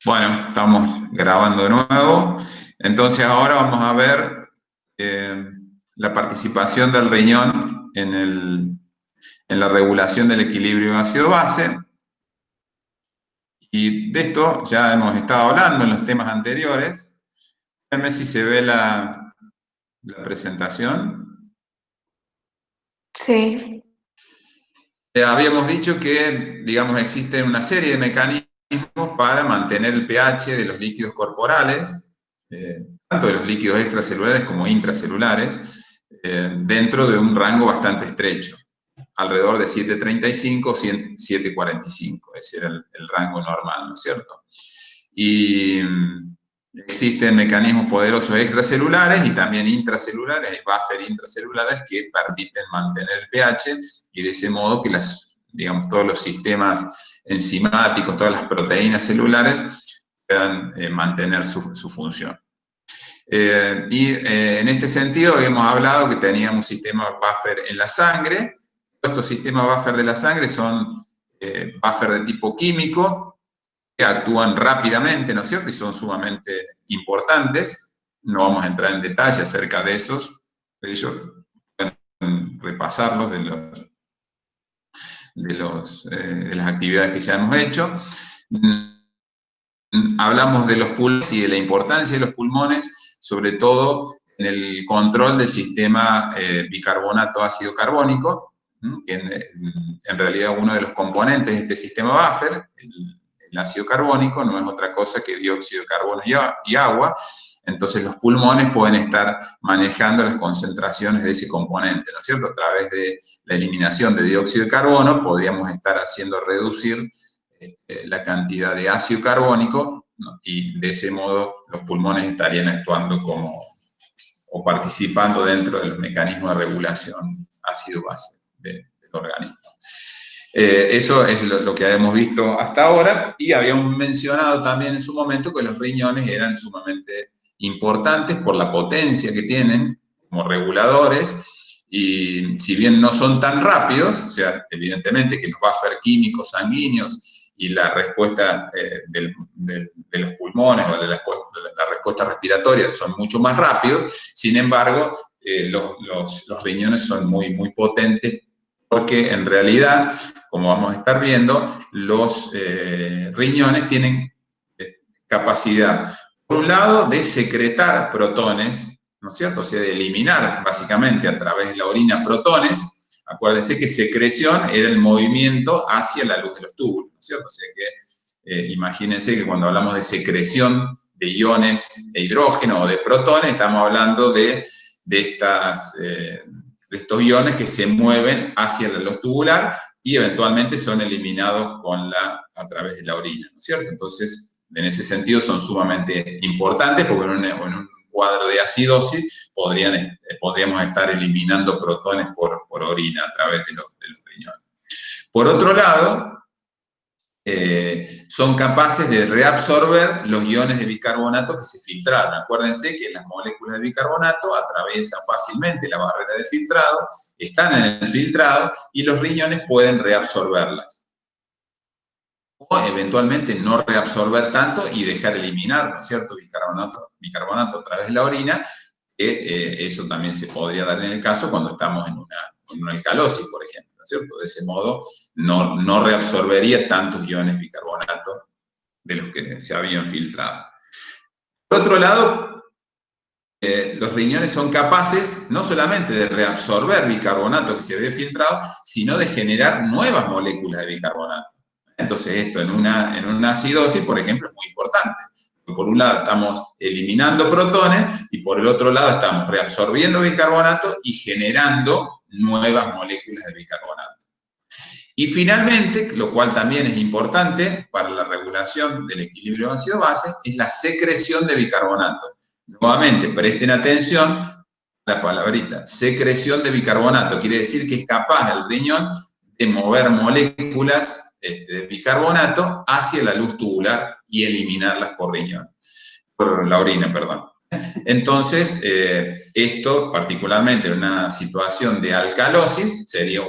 Bueno, estamos grabando de nuevo. Entonces ahora vamos a ver la participación del riñón en la regulación del equilibrio ácido-base. Y de esto ya hemos estado hablando en los temas anteriores. Déjenme si se ve la presentación. Sí. Habíamos dicho que, digamos, existen una serie de mecanismos para mantener el pH de los líquidos corporales, tanto de los líquidos extracelulares como intracelulares, dentro de un rango bastante estrecho, alrededor de 7,35 o 7,45, ese era el rango normal, ¿no es cierto? Y existen mecanismos poderosos extracelulares y también intracelulares, hay buffer intracelulares que permiten mantener el pH y de ese modo que digamos, todos los sistemas enzimáticos, todas las proteínas celulares puedan mantener su función. En este sentido hemos hablado que teníamos un sistema buffer en la sangre. Estos sistemas buffer de la sangre son buffer de tipo químico, que actúan rápidamente, ¿no es cierto? Y son sumamente importantes. No vamos a entrar en detalle acerca de ellos. Pueden repasarlos de las actividades que ya hemos hecho. Hablamos de los pulmones y de la importancia de los pulmones, sobre todo en el control del sistema bicarbonato ácido carbónico, que en realidad uno de los componentes de este sistema buffer, el ácido carbónico, no es otra cosa que dióxido de carbono y agua. Entonces los pulmones pueden estar manejando las concentraciones de ese componente, ¿no es cierto? A través de la eliminación de dióxido de carbono podríamos estar haciendo reducir la cantidad de ácido carbónico, ¿no? Y de ese modo los pulmones estarían actuando o participando dentro de los mecanismos de regulación ácido-base del organismo. Eso es lo que habíamos visto hasta ahora, y habíamos mencionado también en su momento que los riñones eran sumamente importantes por la potencia que tienen como reguladores, y si bien no son tan rápidos, o sea, evidentemente que los buffer químicos sanguíneos y la respuesta de los pulmones o de la respuesta respiratoria son mucho más rápidos, sin embargo, los riñones son muy, muy potentes, porque en realidad, como vamos a estar viendo, los riñones tienen capacidad, por un lado, de secretar protones, ¿no es cierto? O sea, de eliminar básicamente a través de la orina protones. Acuérdense que secreción era el movimiento hacia la luz de los túbulos, ¿no es cierto? O sea que imagínense que cuando hablamos de secreción de iones de hidrógeno o de protones, estamos hablando de estos iones que se mueven hacia la luz tubular y eventualmente son eliminados a través de la orina, ¿no es cierto? Entonces, en ese sentido son sumamente importantes, porque en un cuadro de acidosis podríamos estar eliminando protones por orina a través de los riñones. Por otro lado, son capaces de reabsorber los iones de bicarbonato que se filtraron. Acuérdense que las moléculas de bicarbonato atraviesan fácilmente la barrera de filtrado, están en el filtrado y los riñones pueden reabsorberlas. O eventualmente no reabsorber tanto y dejar eliminar, ¿no es cierto?, bicarbonato a través de la orina, que eso también se podría dar en el caso cuando estamos en una alcalosis, por ejemplo, ¿no es cierto? De ese modo no reabsorbería tantos iones bicarbonato de los que se habían filtrado. Por otro lado, los riñones son capaces no solamente de reabsorber bicarbonato que se había filtrado, sino de generar nuevas moléculas de bicarbonato. Entonces esto en una acidosis, por ejemplo, es muy importante. Por un lado estamos eliminando protones y por el otro lado estamos reabsorbiendo bicarbonato y generando nuevas moléculas de bicarbonato. Y finalmente, lo cual también es importante para la regulación del equilibrio ácido-base, es la secreción de bicarbonato. Nuevamente, presten atención a la palabrita, secreción de bicarbonato. Quiere decir que es capaz el riñón de mover moléculas de bicarbonato hacia la luz tubular y eliminarlas por la orina, perdón. Entonces, esto particularmente en una situación de alcalosis sería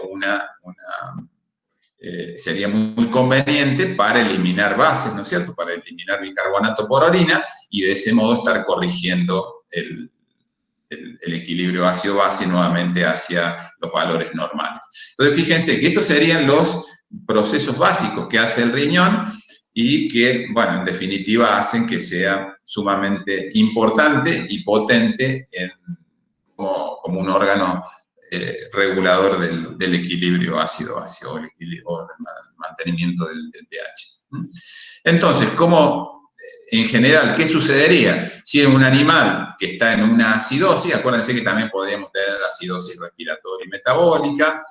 sería muy conveniente para eliminar bases, ¿no es cierto? Para eliminar bicarbonato por orina y de ese modo estar corrigiendo el equilibrio ácido-base nuevamente hacia los valores normales. Entonces, fíjense que estos serían los procesos básicos que hace el riñón y que, bueno, en definitiva hacen que sea sumamente importante y potente como un órgano regulador del equilibrio ácido-base o del mantenimiento del pH. Entonces, en general, ¿qué sucedería? Si es un animal que está en una acidosis, acuérdense que también podríamos tener acidosis respiratoria y metabólica,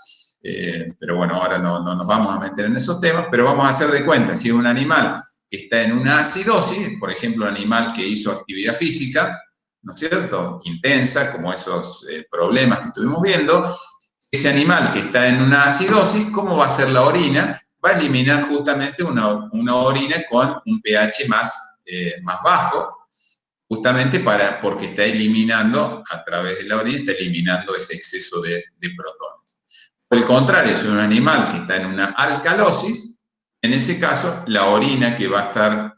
pero bueno, ahora no nos vamos a meter en esos temas, pero vamos a hacer de cuenta, si es un animal que está en una acidosis, por ejemplo, un animal que hizo actividad física, ¿no es cierto?, intensa, como esos problemas que estuvimos viendo, ese animal que está en una acidosis, ¿cómo va a ser la orina? Va a eliminar justamente una orina con un pH más bajo, justamente porque está eliminando, a través de la orina, está eliminando ese exceso de protones. Por el contrario, si es un animal que está en una alcalosis, en ese caso, la orina que va a estar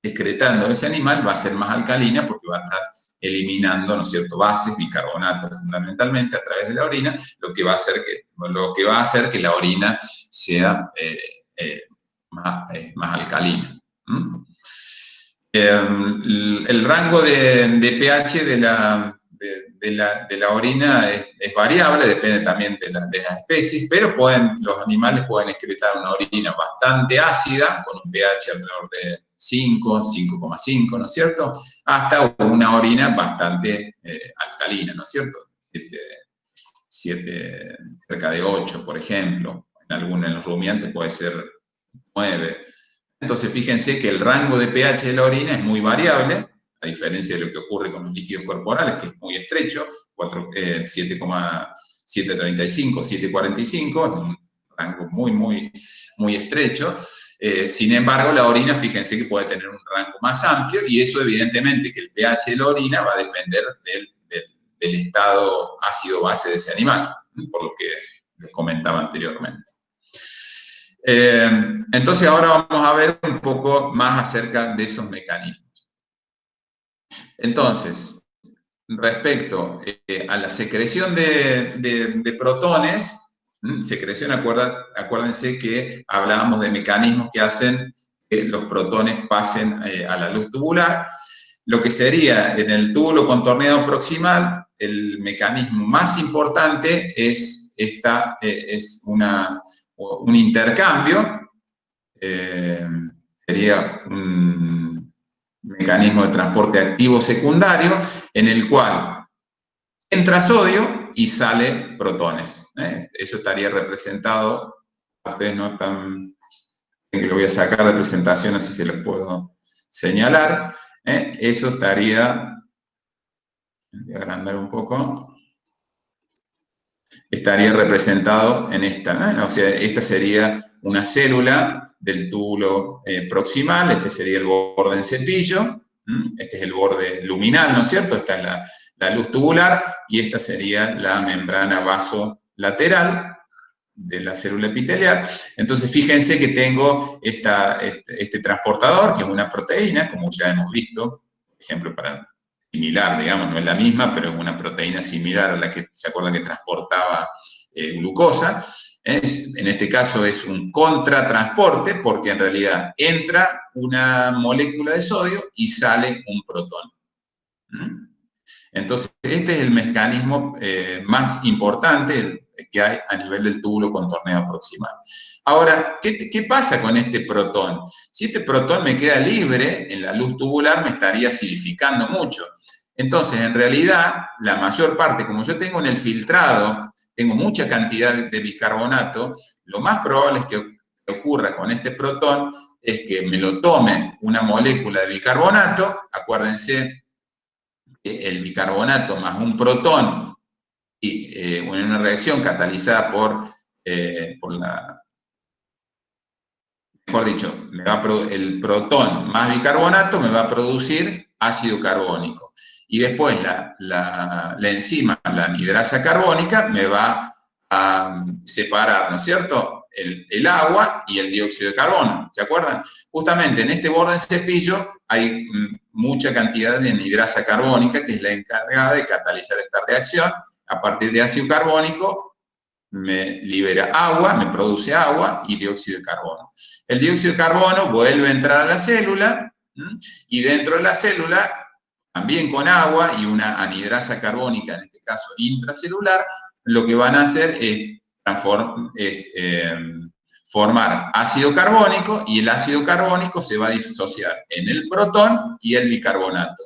excretando ese animal va a ser más alcalina porque va a estar eliminando, ¿no es cierto?, bases, bicarbonatos fundamentalmente a través de la orina, lo que va a hacer que la orina sea más alcalina. El rango de pH de la orina es variable, depende también de las especies, pero los animales pueden excretar una orina bastante ácida, con un pH alrededor de 5, 5,5, ¿no es cierto?, hasta una orina bastante alcalina, ¿no es cierto?, 7, cerca de 8, por ejemplo. En los rumiantes puede ser 9. Entonces, fíjense que el rango de pH de la orina es muy variable, a diferencia de lo que ocurre con los líquidos corporales, que es muy estrecho, 7,35, 7,45, un rango muy estrecho. Sin embargo, la orina, fíjense que puede tener un rango más amplio, y eso evidentemente que el pH de la orina va a depender del estado ácido-base de ese animal, por lo que les comentaba anteriormente. Entonces ahora vamos a ver un poco más acerca de esos mecanismos. Entonces, respecto a la secreción de protones, acuérdense que hablábamos de mecanismos que hacen que los protones pasen a la luz tubular. Lo que sería en el túbulo contorneado proximal, el mecanismo más importante es un intercambio, sería un mecanismo de transporte activo secundario en el cual entra sodio y sale protones. Eso estaría representado, ustedes no están, que lo voy a sacar de presentación así se los puedo señalar. Eso estaría, voy a agrandar un poco. Estaría representado en esta, o sea, esta sería una célula del túbulo proximal, este sería el borde en cepillo, este es el borde luminal, ¿no es cierto? Esta es la luz tubular, y esta sería la membrana vasolateral de la célula epitelial. Entonces, fíjense que tengo este transportador, que es una proteína, como ya hemos visto, por ejemplo, similar, digamos, no es la misma, pero es una proteína similar a la que se acuerdan que transportaba glucosa. En este caso es un contratransporte, porque en realidad entra una molécula de sodio y sale un protón. Entonces, este es el mecanismo más importante que hay a nivel del túbulo contorneado proximal. Ahora, ¿qué pasa con este protón? Si este protón me queda libre en la luz tubular, me estaría acidificando mucho. Entonces, en realidad, la mayor parte, como yo tengo en el filtrado, tengo mucha cantidad de bicarbonato, lo más probable es que ocurra con este protón es que me lo tome una molécula de bicarbonato, acuérdense, el bicarbonato más un protón, y en una reacción catalizada mejor dicho, el protón más bicarbonato me va a producir ácido carbónico. Y después la enzima, la anhidrasa carbónica, me va a separar, ¿no es cierto?, el agua y el dióxido de carbono, ¿se acuerdan? Justamente en este borde de cepillo hay mucha cantidad de anhidrasa carbónica, que es la encargada de catalizar esta reacción. A partir de ácido carbónico me libera agua, me produce agua y dióxido de carbono. El dióxido de carbono vuelve a entrar a la célula y dentro de la célula, también con agua y una anhidrasa carbónica, en este caso intracelular, lo que van a hacer es formar ácido carbónico, y el ácido carbónico se va a disociar en el protón y el bicarbonato.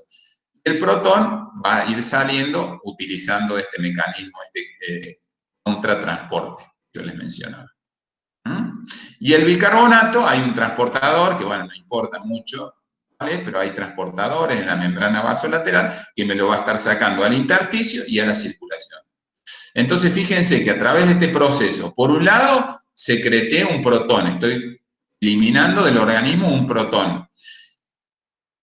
El protón va a ir saliendo utilizando este mecanismo, contratransporte que yo les mencionaba. Y el bicarbonato, hay un transportador, que bueno, no importa mucho, ¿vale? Pero hay transportadores en la membrana vasolateral que me lo va a estar sacando al intersticio y a la circulación. Entonces, fíjense que a través de este proceso, por un lado, secreté un protón, estoy eliminando del organismo un protón.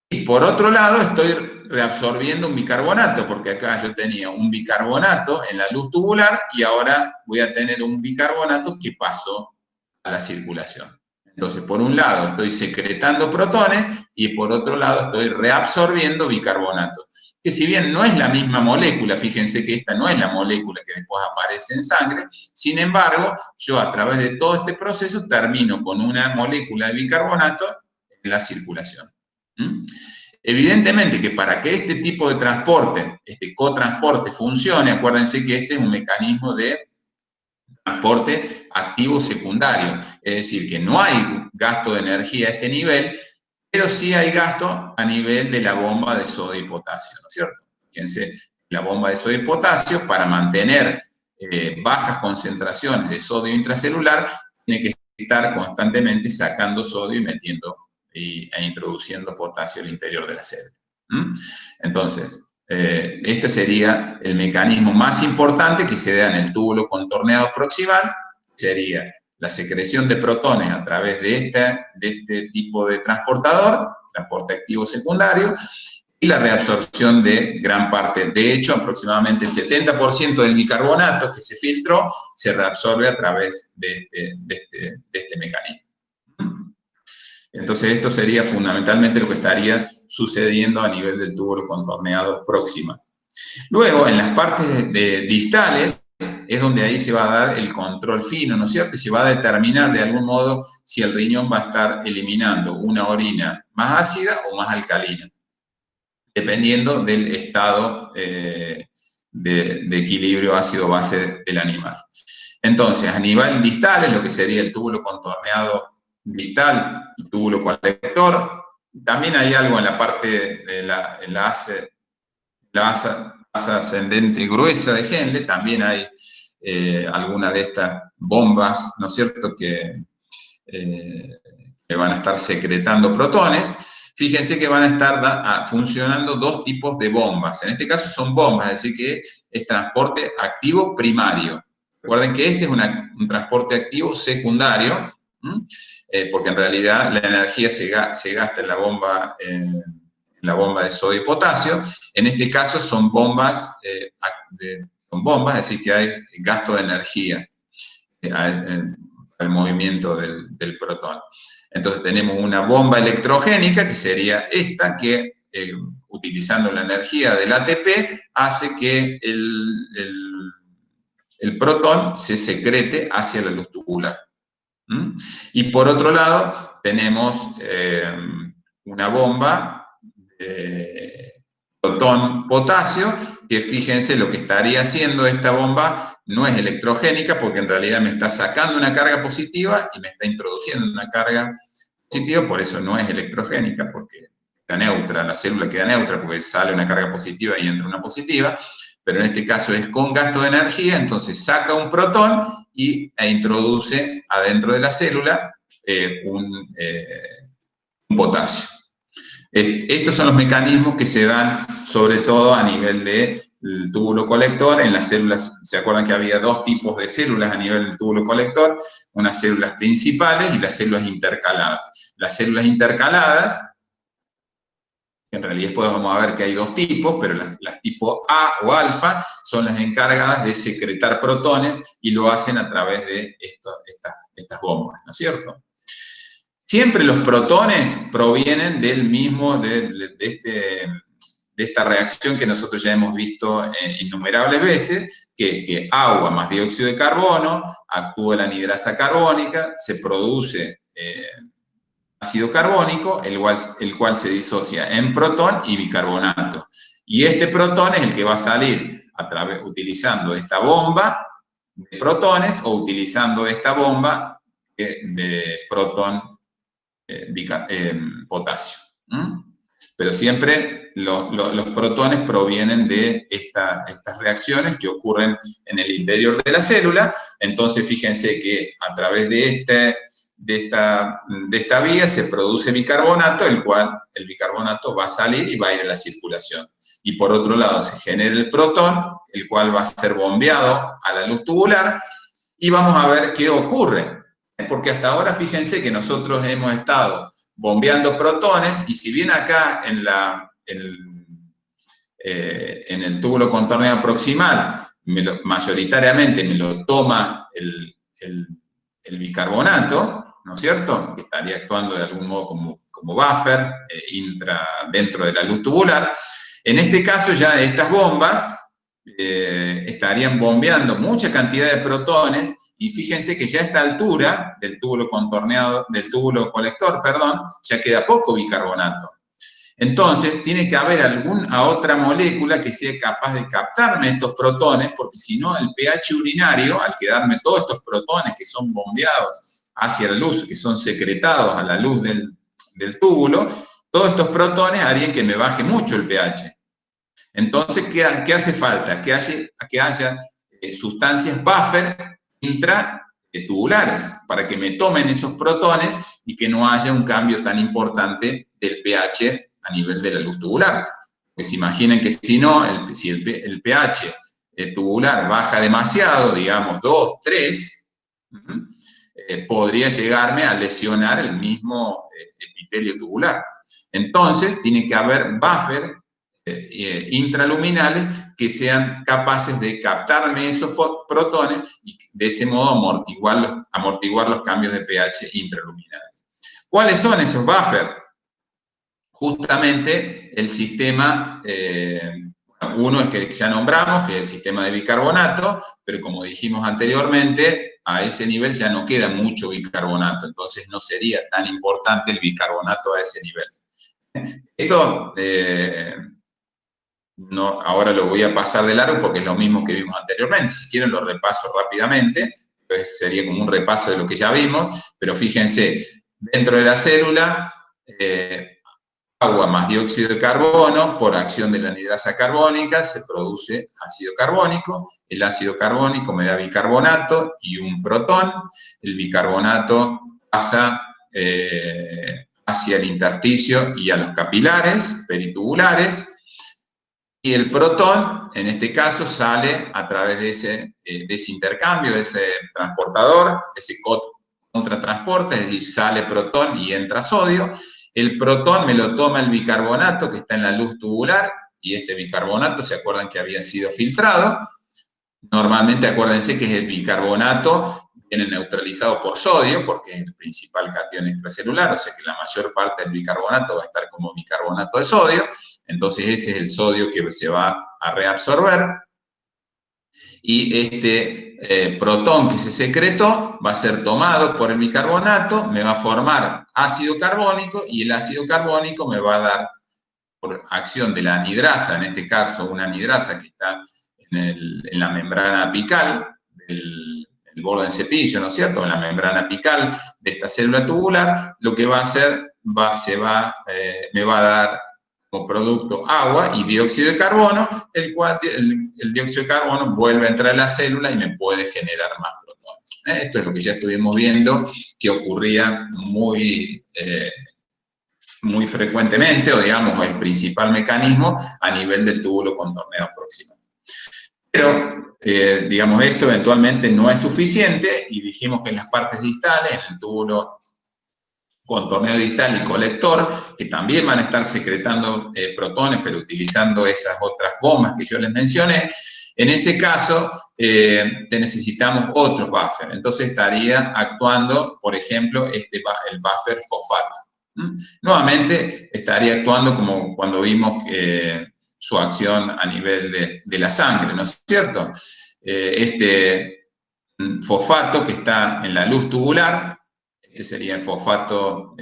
Y por otro lado, estoy reabsorbiendo un bicarbonato, porque acá yo tenía un bicarbonato en la luz tubular y ahora voy a tener un bicarbonato que pasó a la circulación. Entonces, por un lado estoy secretando protones y por otro lado estoy reabsorbiendo bicarbonato. Que si bien no es la misma molécula, fíjense que esta no es la molécula que después aparece en sangre, sin embargo, yo a través de todo este proceso termino con una molécula de bicarbonato en la circulación. Evidentemente que para que este tipo de transporte, este cotransporte funcione, acuérdense que este es un mecanismo de transporte activo secundario, es decir, que no hay gasto de energía a este nivel, pero sí hay gasto a nivel de la bomba de sodio y potasio, ¿no es cierto? Fíjense, la bomba de sodio y potasio, para mantener bajas concentraciones de sodio intracelular, tiene que estar constantemente sacando sodio y metiendo e introduciendo potasio al interior de la célula. Entonces, este sería el mecanismo más importante que se da en el túbulo contorneado proximal, sería la secreción de protones a través de este tipo de transportador, transporte activo secundario, y la reabsorción de gran parte. De hecho, aproximadamente el 70% del bicarbonato que se filtró se reabsorbe a través de este mecanismo. Entonces, esto sería fundamentalmente lo que estaría sucediendo a nivel del túbulo contorneado proximal. Luego, en las partes distales, es donde ahí se va a dar el control fino, ¿no es cierto? Y se va a determinar de algún modo si el riñón va a estar eliminando una orina más ácida o más alcalina, dependiendo del estado de equilibrio ácido-base del animal. Entonces, a nivel distal, es lo que sería el túbulo contorneado distal, el túbulo colector. También hay algo en la parte de la asa ascendente gruesa de Henle, también hay algunas de estas bombas, ¿no es cierto?, que van a estar secretando protones. Fíjense que van a estar funcionando dos tipos de bombas. En este caso son bombas, es decir, que es transporte activo primario. Recuerden que este es un transporte activo secundario, porque en realidad la energía se gasta en la bomba de sodio y potasio. En este caso son bombas, es decir, que hay gasto de energía al movimiento del protón. Entonces tenemos una bomba electrogénica, que sería esta, que utilizando la energía del ATP hace que el protón se secrete hacia la luz tubular. Y por otro lado tenemos una bomba protón-potasio, que fíjense lo que estaría haciendo esta bomba no es electrogénica, porque en realidad me está sacando una carga positiva y me está introduciendo una carga positiva, por eso no es electrogénica, porque queda neutra, la célula queda neutra porque sale una carga positiva y entra una positiva, pero en este caso es con gasto de energía, entonces saca un protón e introduce adentro de la célula un potasio. Estos son los mecanismos que se dan sobre todo a nivel del túbulo colector. En las células, ¿se acuerdan que había dos tipos de células a nivel del túbulo colector? Unas células principales y las células intercaladas. Las células intercaladas, en realidad después vamos a ver que hay dos tipos, pero las tipo A o alfa son las encargadas de secretar protones y lo hacen a través de estas estas bombas, ¿no es cierto? Siempre los protones provienen del mismo, de esta reacción que nosotros ya hemos visto innumerables veces, que es que agua más dióxido de carbono, actúa la anhidrasa carbónica, se produce ácido carbónico, el cual se disocia en protón y bicarbonato. Y este protón es el que va a salir utilizando esta bomba de protones o utilizando esta bomba de protón potasio. Pero siempre los protones provienen de estas reacciones que ocurren en el interior de la célula. Entonces, fíjense que a través de esta vía se produce bicarbonato, el bicarbonato va a salir y va a ir a la circulación. Y por otro lado se genera el protón, el cual va a ser bombeado a la luz tubular, y vamos a ver qué ocurre. Porque hasta ahora fíjense que nosotros hemos estado bombeando protones, y si bien acá en el túbulo contorneado proximal mayoritariamente me lo toma el bicarbonato, ¿no es cierto?, que estaría actuando de algún modo como buffer dentro de la luz tubular. En este caso ya estas bombas estarían bombeando mucha cantidad de protones, y fíjense que ya a esta altura del túbulo colector, ya queda poco bicarbonato. Entonces, tiene que haber alguna otra molécula que sea capaz de captarme estos protones, porque si no, el pH urinario, al quedarme todos estos protones que son bombeados hacia la luz, que son secretados a la luz del túbulo, todos estos protones harían que me baje mucho el pH. Entonces, ¿qué hace falta? Que haya sustancias buffer intratubulares para que me tomen esos protones y que no haya un cambio tan importante del pH a nivel de la luz tubular. Pues imaginen que si no, si el pH tubular baja demasiado, digamos 2, 3, podría llegarme a lesionar el mismo epitelio tubular. Entonces, tiene que haber buffer intraluminales que sean capaces de captarme esos protones y de ese modo amortiguar los cambios de pH intraluminales. ¿Cuáles son esos buffers? Justamente el sistema, uno es que ya nombramos, que es el sistema de bicarbonato, pero como dijimos anteriormente, a ese nivel ya no queda mucho bicarbonato, entonces no sería tan importante el bicarbonato a ese nivel. Esto ahora lo voy a pasar de largo porque es lo mismo que vimos anteriormente. Si quieren lo repaso rápidamente, pues sería como un repaso de lo que ya vimos, pero fíjense, dentro de la célula, agua más dióxido de carbono, por acción de la anhidrasa carbónica, se produce ácido carbónico. El ácido carbónico me da bicarbonato y un protón. El bicarbonato pasa hacia el intersticio y a los capilares peritubulares. Y el protón, en este caso, sale a través de ese intercambio, de ese transportador, ese contratransporte, es decir, sale protón y entra sodio. El protón me lo toma el bicarbonato que está en la luz tubular, y este bicarbonato, ¿se acuerdan que había sido filtrado? Normalmente acuérdense que es el bicarbonato, viene neutralizado por sodio, porque es el principal catión extracelular, o sea que la mayor parte del bicarbonato va a estar como bicarbonato de sodio. Entonces ese es el sodio que se va a reabsorber, y este protón que se secretó va a ser tomado por el bicarbonato, me va a formar ácido carbónico, y el ácido carbónico me va a dar, por acción de la anhidrasa, en este caso una anhidrasa que está en la membrana apical del borde en cepillo, ¿no es cierto?, en la membrana apical de esta célula tubular, lo que va a hacer, me va a dar como producto agua y dióxido de carbono, el cual el dióxido de carbono vuelve a entrar a la célula y me puede generar más protones. Esto es lo que ya estuvimos viendo que ocurría muy frecuentemente, o digamos el principal mecanismo a nivel del túbulo contorneado proximal. Pero, digamos, esto eventualmente no es suficiente, y dijimos que en las partes distales, en el túbulo contorneo distal y colector, que también van a estar secretando protones, pero utilizando esas otras bombas que yo les mencioné, En ese caso, necesitamos otros buffers. Entonces estaría actuando, por ejemplo, el buffer fosfato. Nuevamente, estaría actuando como cuando vimos su acción a nivel de la sangre, ¿no es cierto? Este fosfato que está en la luz tubular, este sería el fosfato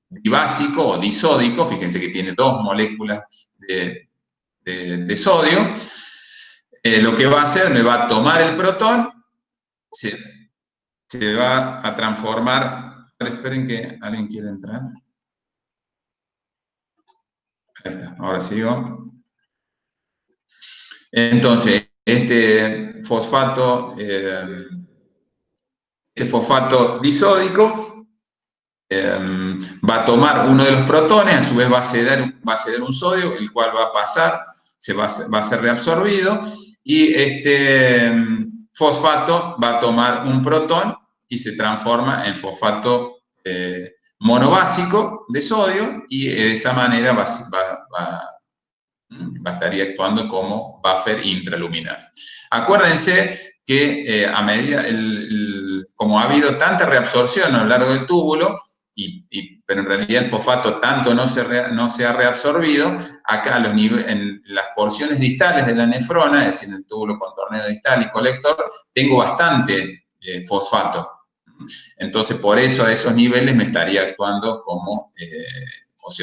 dibásico o disódico, fíjense que tiene dos moléculas de sodio. Lo que va a hacer, me va a tomar el protón, se va a transformar. Esperen que alguien quiere entrar. Ahí está, ahora sigo. Entonces, este fosfato disódico va a tomar uno de los protones, a su vez va a ceder un sodio, el cual va a pasar, va a ser reabsorbido, y este fosfato va a tomar un protón y se transforma en fosfato monobásico de sodio, y de esa manera estaría actuando como buffer intraluminal. Acuérdense que a medida, como ha habido tanta reabsorción a lo largo del túbulo, pero en realidad el fosfato tanto no se ha reabsorbido, acá en las porciones distales de la nefrona, es decir, en el túbulo contorneo distal y colector, tengo bastante fosfato. Entonces, por eso a esos niveles me estaría actuando como,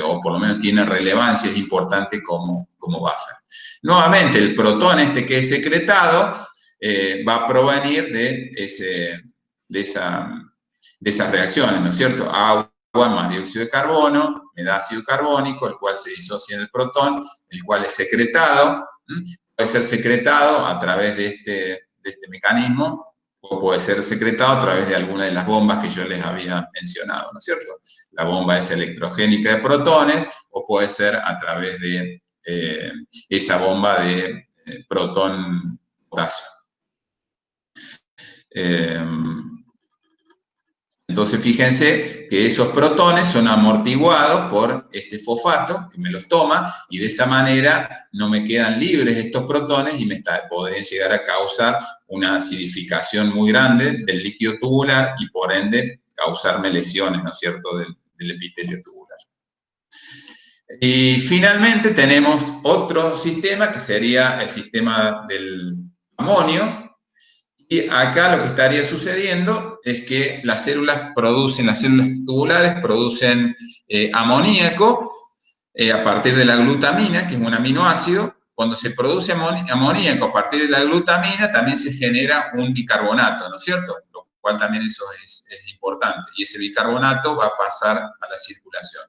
o por lo menos tiene relevancia, es importante como buffer. Nuevamente, el protón que es secretado va a provenir de esas reacciones, ¿no es cierto? Agua más dióxido de carbono, me da ácido carbónico, el cual se disocia en el protón, el cual es secretado. Puede ser secretado a través de este mecanismo, o puede ser secretado a través de alguna de las bombas que yo les había mencionado, ¿no es cierto? La bomba es electrogénica de protones, o puede ser a través de esa bomba de protón-potasio. Entonces, fíjense que esos protones son amortiguados por este fosfato, que me los toma, y de esa manera no me quedan libres estos protones y podrían llegar a causar una acidificación muy grande del líquido tubular y, por ende, causarme lesiones, ¿no es cierto?, del epitelio tubular. Y finalmente tenemos otro sistema, que sería el sistema del amonio. Y acá lo que estaría sucediendo es que las células tubulares producen amoníaco a partir de la glutamina, que es un aminoácido. Cuando se produce amoníaco a partir de la glutamina, también se genera un bicarbonato, ¿no es cierto? Lo cual también eso es importante. Y ese bicarbonato va a pasar a la circulación.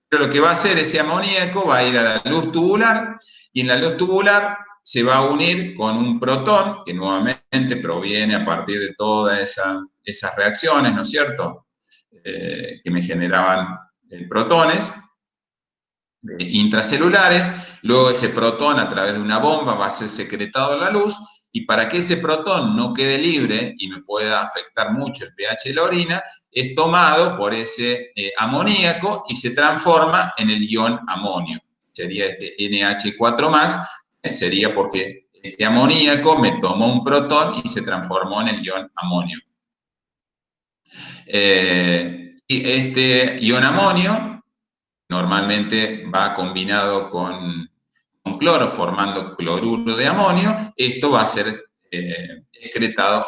Pero lo que va a hacer ese amoníaco va a ir a la luz tubular, y en la luz tubular se va a unir con un protón, que nuevamente proviene a partir de todas esas reacciones, ¿no es cierto?, que me generaban protones intracelulares. Luego ese protón, a través de una bomba, va a ser secretado a la luz, y para que ese protón no quede libre y me pueda afectar mucho el pH de la orina, es tomado por ese amoníaco y se transforma en el ion amonio. Sería este NH4+, sería porque este amoníaco me tomó un protón y se transformó en el ion amonio. Y este ion amonio normalmente va combinado con cloro, formando cloruro de amonio. Esto va a ser excretado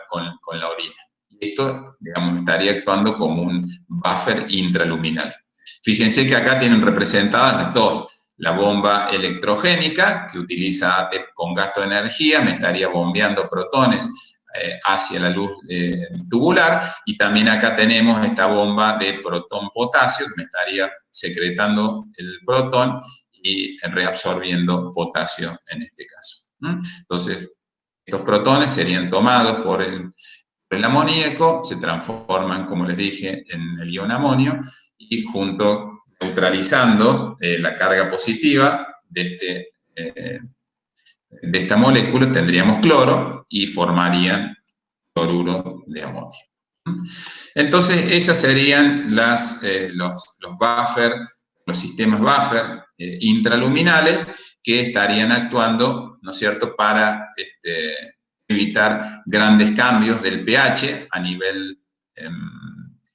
con la orina. Esto, digamos, estaría actuando como un buffer intraluminal. Fíjense que acá tienen representadas las dos. La bomba electrogénica, que utiliza con gasto de energía, me estaría bombeando protones hacia la luz tubular, y también acá tenemos esta bomba de protón-potasio, que me estaría secretando el protón y reabsorbiendo potasio en este caso. Entonces, estos protones serían tomados por el amoníaco, se transforman, como les dije, en el ion amonio, y neutralizando la carga positiva de esta molécula, tendríamos cloro y formarían cloruro de amonio. Entonces, esas serían los buffer, los sistemas buffer intraluminales, que estarían actuando, ¿no es cierto?, para evitar grandes cambios del pH a nivel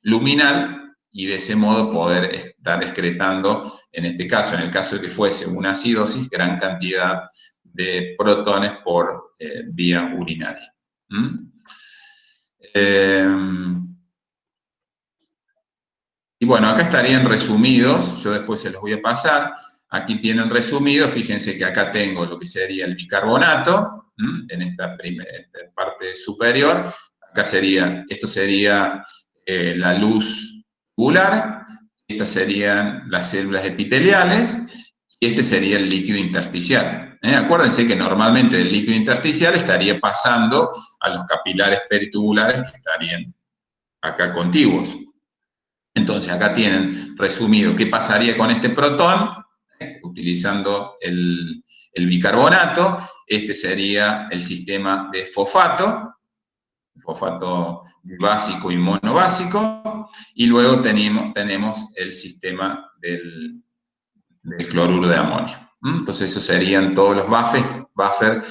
luminal y de ese modo poder estar excretando, en este caso, en el caso de que fuese una acidosis, gran cantidad de protones por vía urinaria. Y bueno, acá estarían resumidos, yo después se los voy a pasar. Aquí tienen resumido, fíjense que acá tengo lo que sería el bicarbonato, en esta parte superior. Acá sería, esto sería la luz tubular, estas serían las células epiteliales, y este sería el líquido intersticial. Acuérdense que normalmente el líquido intersticial estaría pasando a los capilares peritubulares que estarían acá contiguos. Entonces, acá tienen resumido qué pasaría con este protón, utilizando el bicarbonato. Este sería el sistema de fosfato básico y monobásico, y luego tenemos el sistema del cloruro de amonio. Entonces, esos serían todos los buffer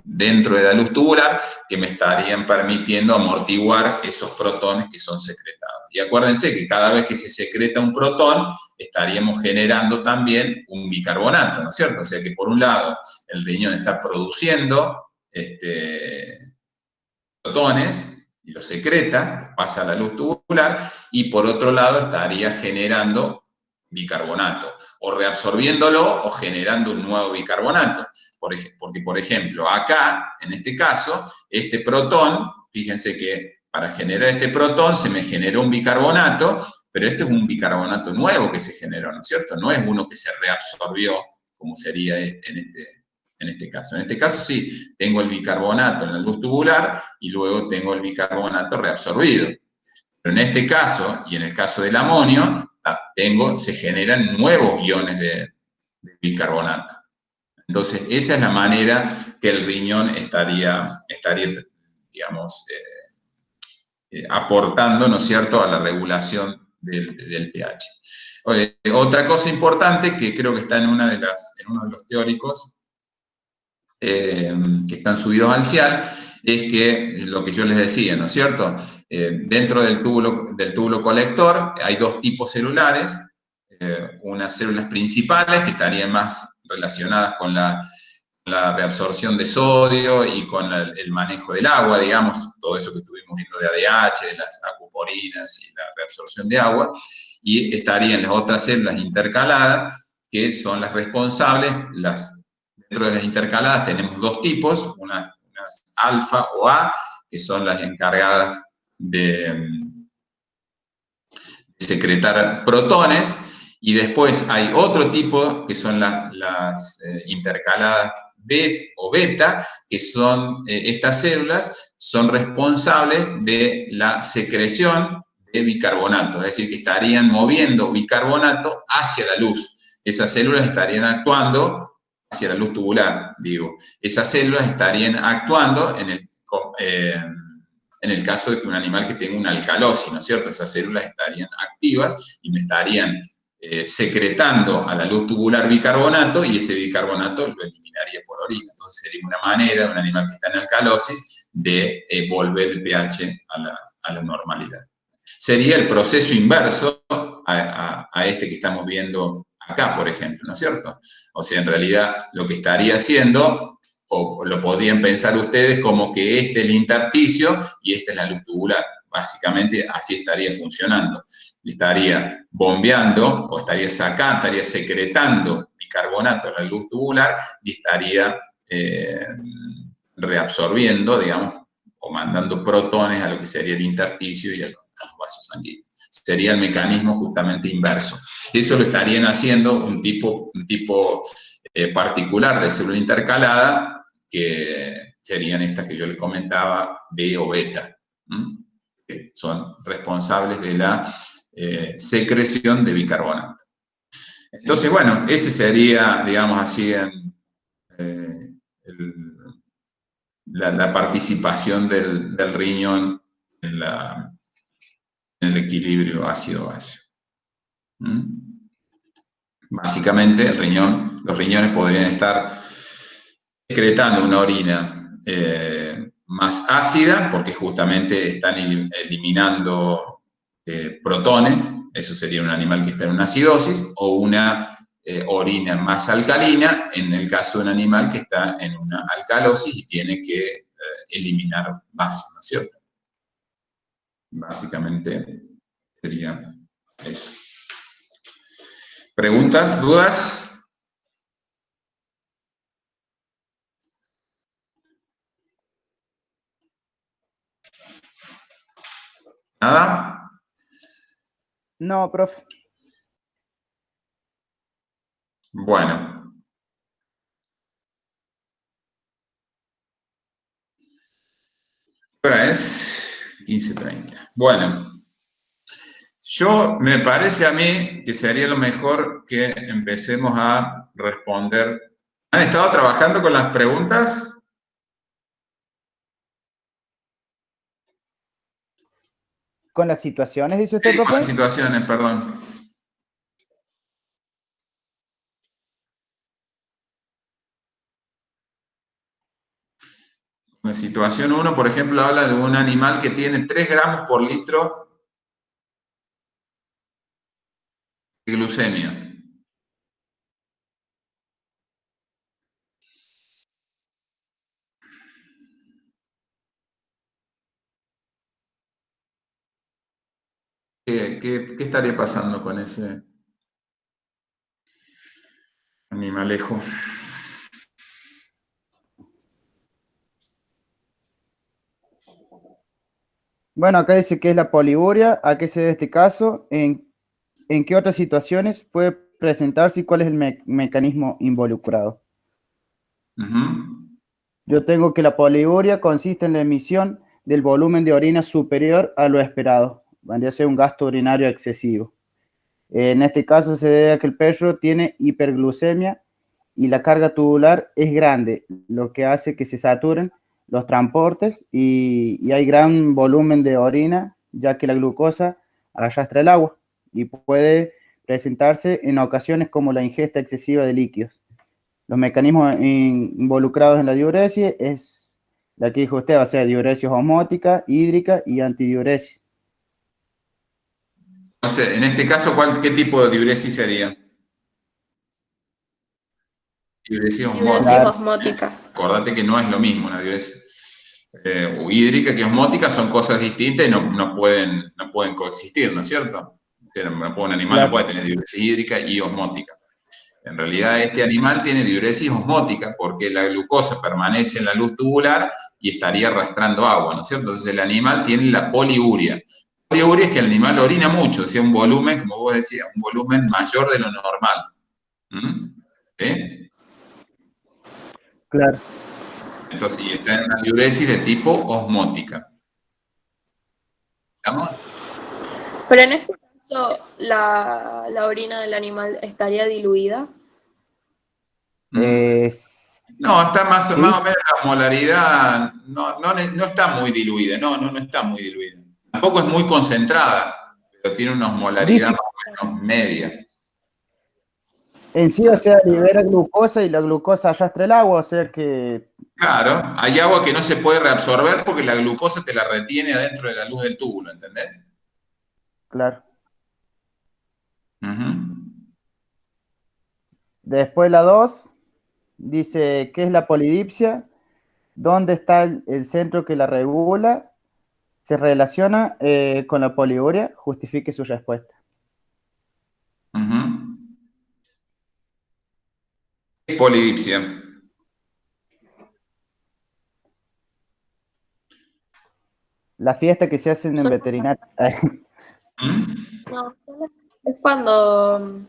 dentro de la luz tubular que me estarían permitiendo amortiguar esos protones que son secretados. Y acuérdense que cada vez que se secreta un protón, estaríamos generando también un bicarbonato, ¿no es cierto? O sea que por un lado, el riñón está produciendo protones y los secreta, pasa a la luz tubular, y por otro lado estaría generando bicarbonato, o reabsorbiéndolo o generando un nuevo bicarbonato. Porque, por ejemplo, acá, en este caso, este protón, fíjense que para generar este protón se me generó un bicarbonato, pero este es un bicarbonato nuevo que se generó, ¿no es cierto? No es uno que se reabsorbió, como sería en este caso. En este caso sí, tengo el bicarbonato en la luz tubular y luego tengo el bicarbonato reabsorbido. Pero en este caso, y en el caso del amonio, se generan nuevos iones de bicarbonato. Entonces, esa es la manera que el riñón estaría digamos, aportando, ¿no es cierto?, a la regulación del pH. Otra cosa importante que creo que está en uno de los teóricos que están subidos al CIAL, es que lo que yo les decía, ¿no es cierto? Dentro del túbulo colector hay dos tipos celulares, unas células principales que estarían más relacionadas con la reabsorción de sodio y con el manejo del agua, digamos, todo eso que estuvimos viendo de ADH, de las aquaporinas y la reabsorción de agua, y estarían las otras células intercaladas, que son las responsables. Dentro de las intercaladas tenemos dos tipos, unas alfa o A, que son las encargadas de secretar protones, y después hay otro tipo que son las intercaladas B o beta, que son estas células son responsables de la secreción de bicarbonato, es decir, que estarían moviendo bicarbonato hacia la luz. Esas células estarían actuando hacia la luz tubular, digo. Esas células estarían actuando en el caso de que un animal que tenga una alcalosis, ¿no es cierto? Esas células estarían activas y me estarían secretando a la luz tubular bicarbonato, y ese bicarbonato lo eliminaría por orina. Entonces sería una manera de un animal que está en alcalosis de volver el pH a la normalidad. Sería el proceso inverso a este que estamos viendo acá, por ejemplo, ¿no es cierto? O sea, en realidad lo que estaría haciendo, o lo podrían pensar ustedes como que este es el intersticio y esta es la luz tubular. Básicamente así estaría funcionando. Estaría bombeando o estaría secretando bicarbonato en la luz tubular y estaría reabsorbiendo, digamos, o mandando protones a lo que sería el intersticio y a los vasos sanguíneos. Sería el mecanismo justamente inverso. Eso lo estarían haciendo un tipo particular de célula intercalada, que serían estas que yo les comentaba, B o beta, que son responsables de la secreción de bicarbonato. Entonces, bueno, ese sería, digamos así, la participación del riñón en el equilibrio ácido-base. Básicamente, los riñones podrían estar excretando una orina más ácida, porque justamente están eliminando protones, eso sería un animal que está en una acidosis, o una orina más alcalina, en el caso de un animal que está en una alcalosis y tiene que eliminar base, ¿no es cierto? Básicamente sería eso. ¿Preguntas? ¿Dudas? ¿Nada? No, profe. Bueno. Ahora es 15:30. Bueno. Me parece a mí que sería lo mejor que empecemos a responder. ¿Han estado trabajando con las preguntas? ¿Con las situaciones, dice usted, Sí, con las profe? situaciones, perdón. En la situación 1, por ejemplo, habla de un animal que tiene 3 gramos por litro de glucemia. ¿Qué estaría pasando con ese animalejo? Bueno, acá dice que es la poliuria. ¿A qué se debe este caso? ¿En qué otras situaciones puede presentarse y cuál es el mecanismo involucrado? Yo tengo que la poliuria consiste en la emisión del volumen de orina superior a lo esperado. Vendría a ser un gasto urinario excesivo. En este caso se debe a que el perro tiene hiperglucemia y la carga tubular es grande, lo que hace que se saturen los transportes y hay gran volumen de orina, ya que la glucosa arrastra el agua y puede presentarse en ocasiones como la ingesta excesiva de líquidos. Los mecanismos involucrados en la diuresis es la que dijo usted, o sea, diuresis osmótica, hídrica y antidiuresis. No sé, en este caso, ¿qué tipo de diuresis sería? Diuresis osmótica. Diuresis Claro, osmótica. Acordate que no es lo mismo una diuresis hídrica que osmótica, son cosas distintas y no pueden coexistir, ¿no es cierto? Un animal no claro. puede tener diuresis hídrica y osmótica. En realidad, este animal tiene diuresis osmótica porque la glucosa permanece en la luz tubular y estaría arrastrando agua, ¿no es cierto? Entonces, el animal tiene la poliuria. La poliuria es que el animal orina mucho, o sea, un volumen, como vos decías, un volumen mayor de lo normal. ¿Sí? Claro. Entonces, y está en una diuresis de tipo osmótica. ¿Estamos? Pero en este caso, la orina del animal estaría diluida. Mm. No, está más o Sí, menos la molaridad, no está muy diluida, no está muy diluida. Tampoco es muy concentrada, pero tiene una molaridad dice más o menos media. en sí, o sea, libera glucosa y la glucosa arrastra el agua, o sea que, Claro, hay agua que no se puede reabsorber porque la glucosa te la retiene adentro de la luz del túbulo, ¿entendés? claro. Ujú. Después la 2 dice, ¿qué es la polidipsia? ¿Dónde está el centro que la regula? ¿Se relaciona con la poliuria? Justifique su respuesta. Ujú. Polidipsia. La fiesta que se hacen en Son- veterinaria. ¿Mm? No, es cuando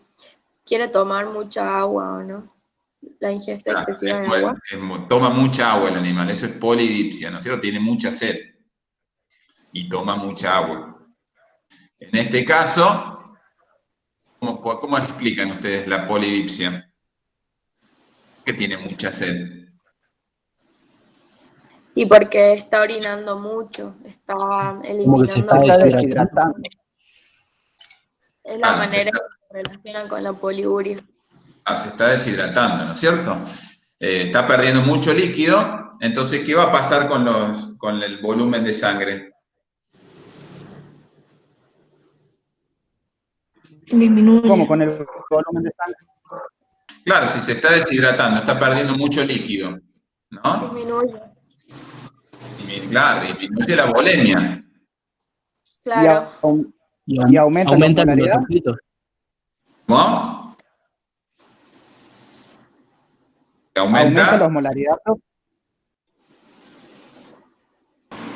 quiere tomar mucha agua o no. La ingesta Claro, excesiva de agua. toma mucha agua el animal, eso es polidipsia, ¿no es cierto? Tiene mucha sed y toma mucha agua. En este caso, ¿cómo explican ustedes la polidipsia? Que tiene mucha sed. Y porque está orinando mucho, está Como que se eliminando está Se está líquidos. deshidratando. deshidratando. Es la manera que se relaciona con la poliuria. Se está deshidratando, ¿no es cierto? Está perdiendo mucho líquido, entonces, ¿qué va a pasar con el volumen de sangre? Disminuye. ¿Cómo con el volumen de sangre? Claro, si se está deshidratando, está perdiendo mucho líquido, ¿no? Disminuye. Claro, disminuye la volemia. Claro. Y aumenta la Aumenta el osmolaridad. hematocrito. ¿Cómo? ¿Aumenta la ¿Aumenta? osmolaridad, profe?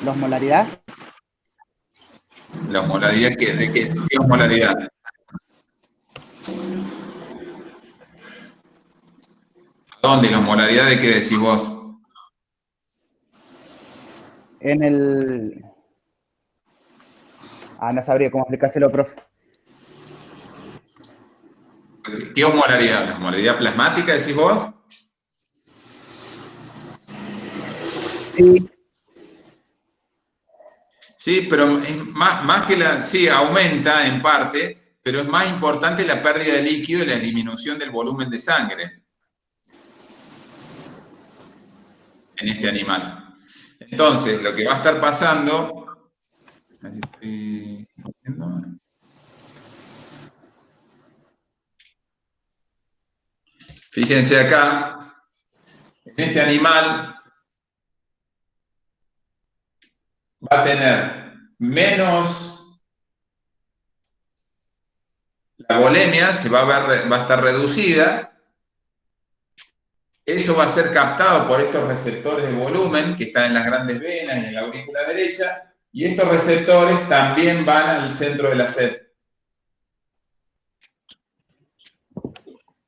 ¿La osmolaridad? ¿La osmolaridad de qué osmolaridad? ¿Dónde? ¿La osmolaridad de qué decís vos? En el... no sabría cómo explicárselo, profe. ¿Qué osmolaridad? ¿La osmolaridad plasmática decís vos? Sí. Sí, pero es más que sí, aumenta en parte, pero es más importante la pérdida de líquido y la disminución del volumen de sangre en este animal. Entonces, lo que va a estar pasando... Fíjense acá, en este animal va a tener menos, la volemia va a estar reducida, eso va a ser captado por estos receptores de volumen que están en las grandes venas y en la aurícula derecha, y estos receptores también van al centro de la sed.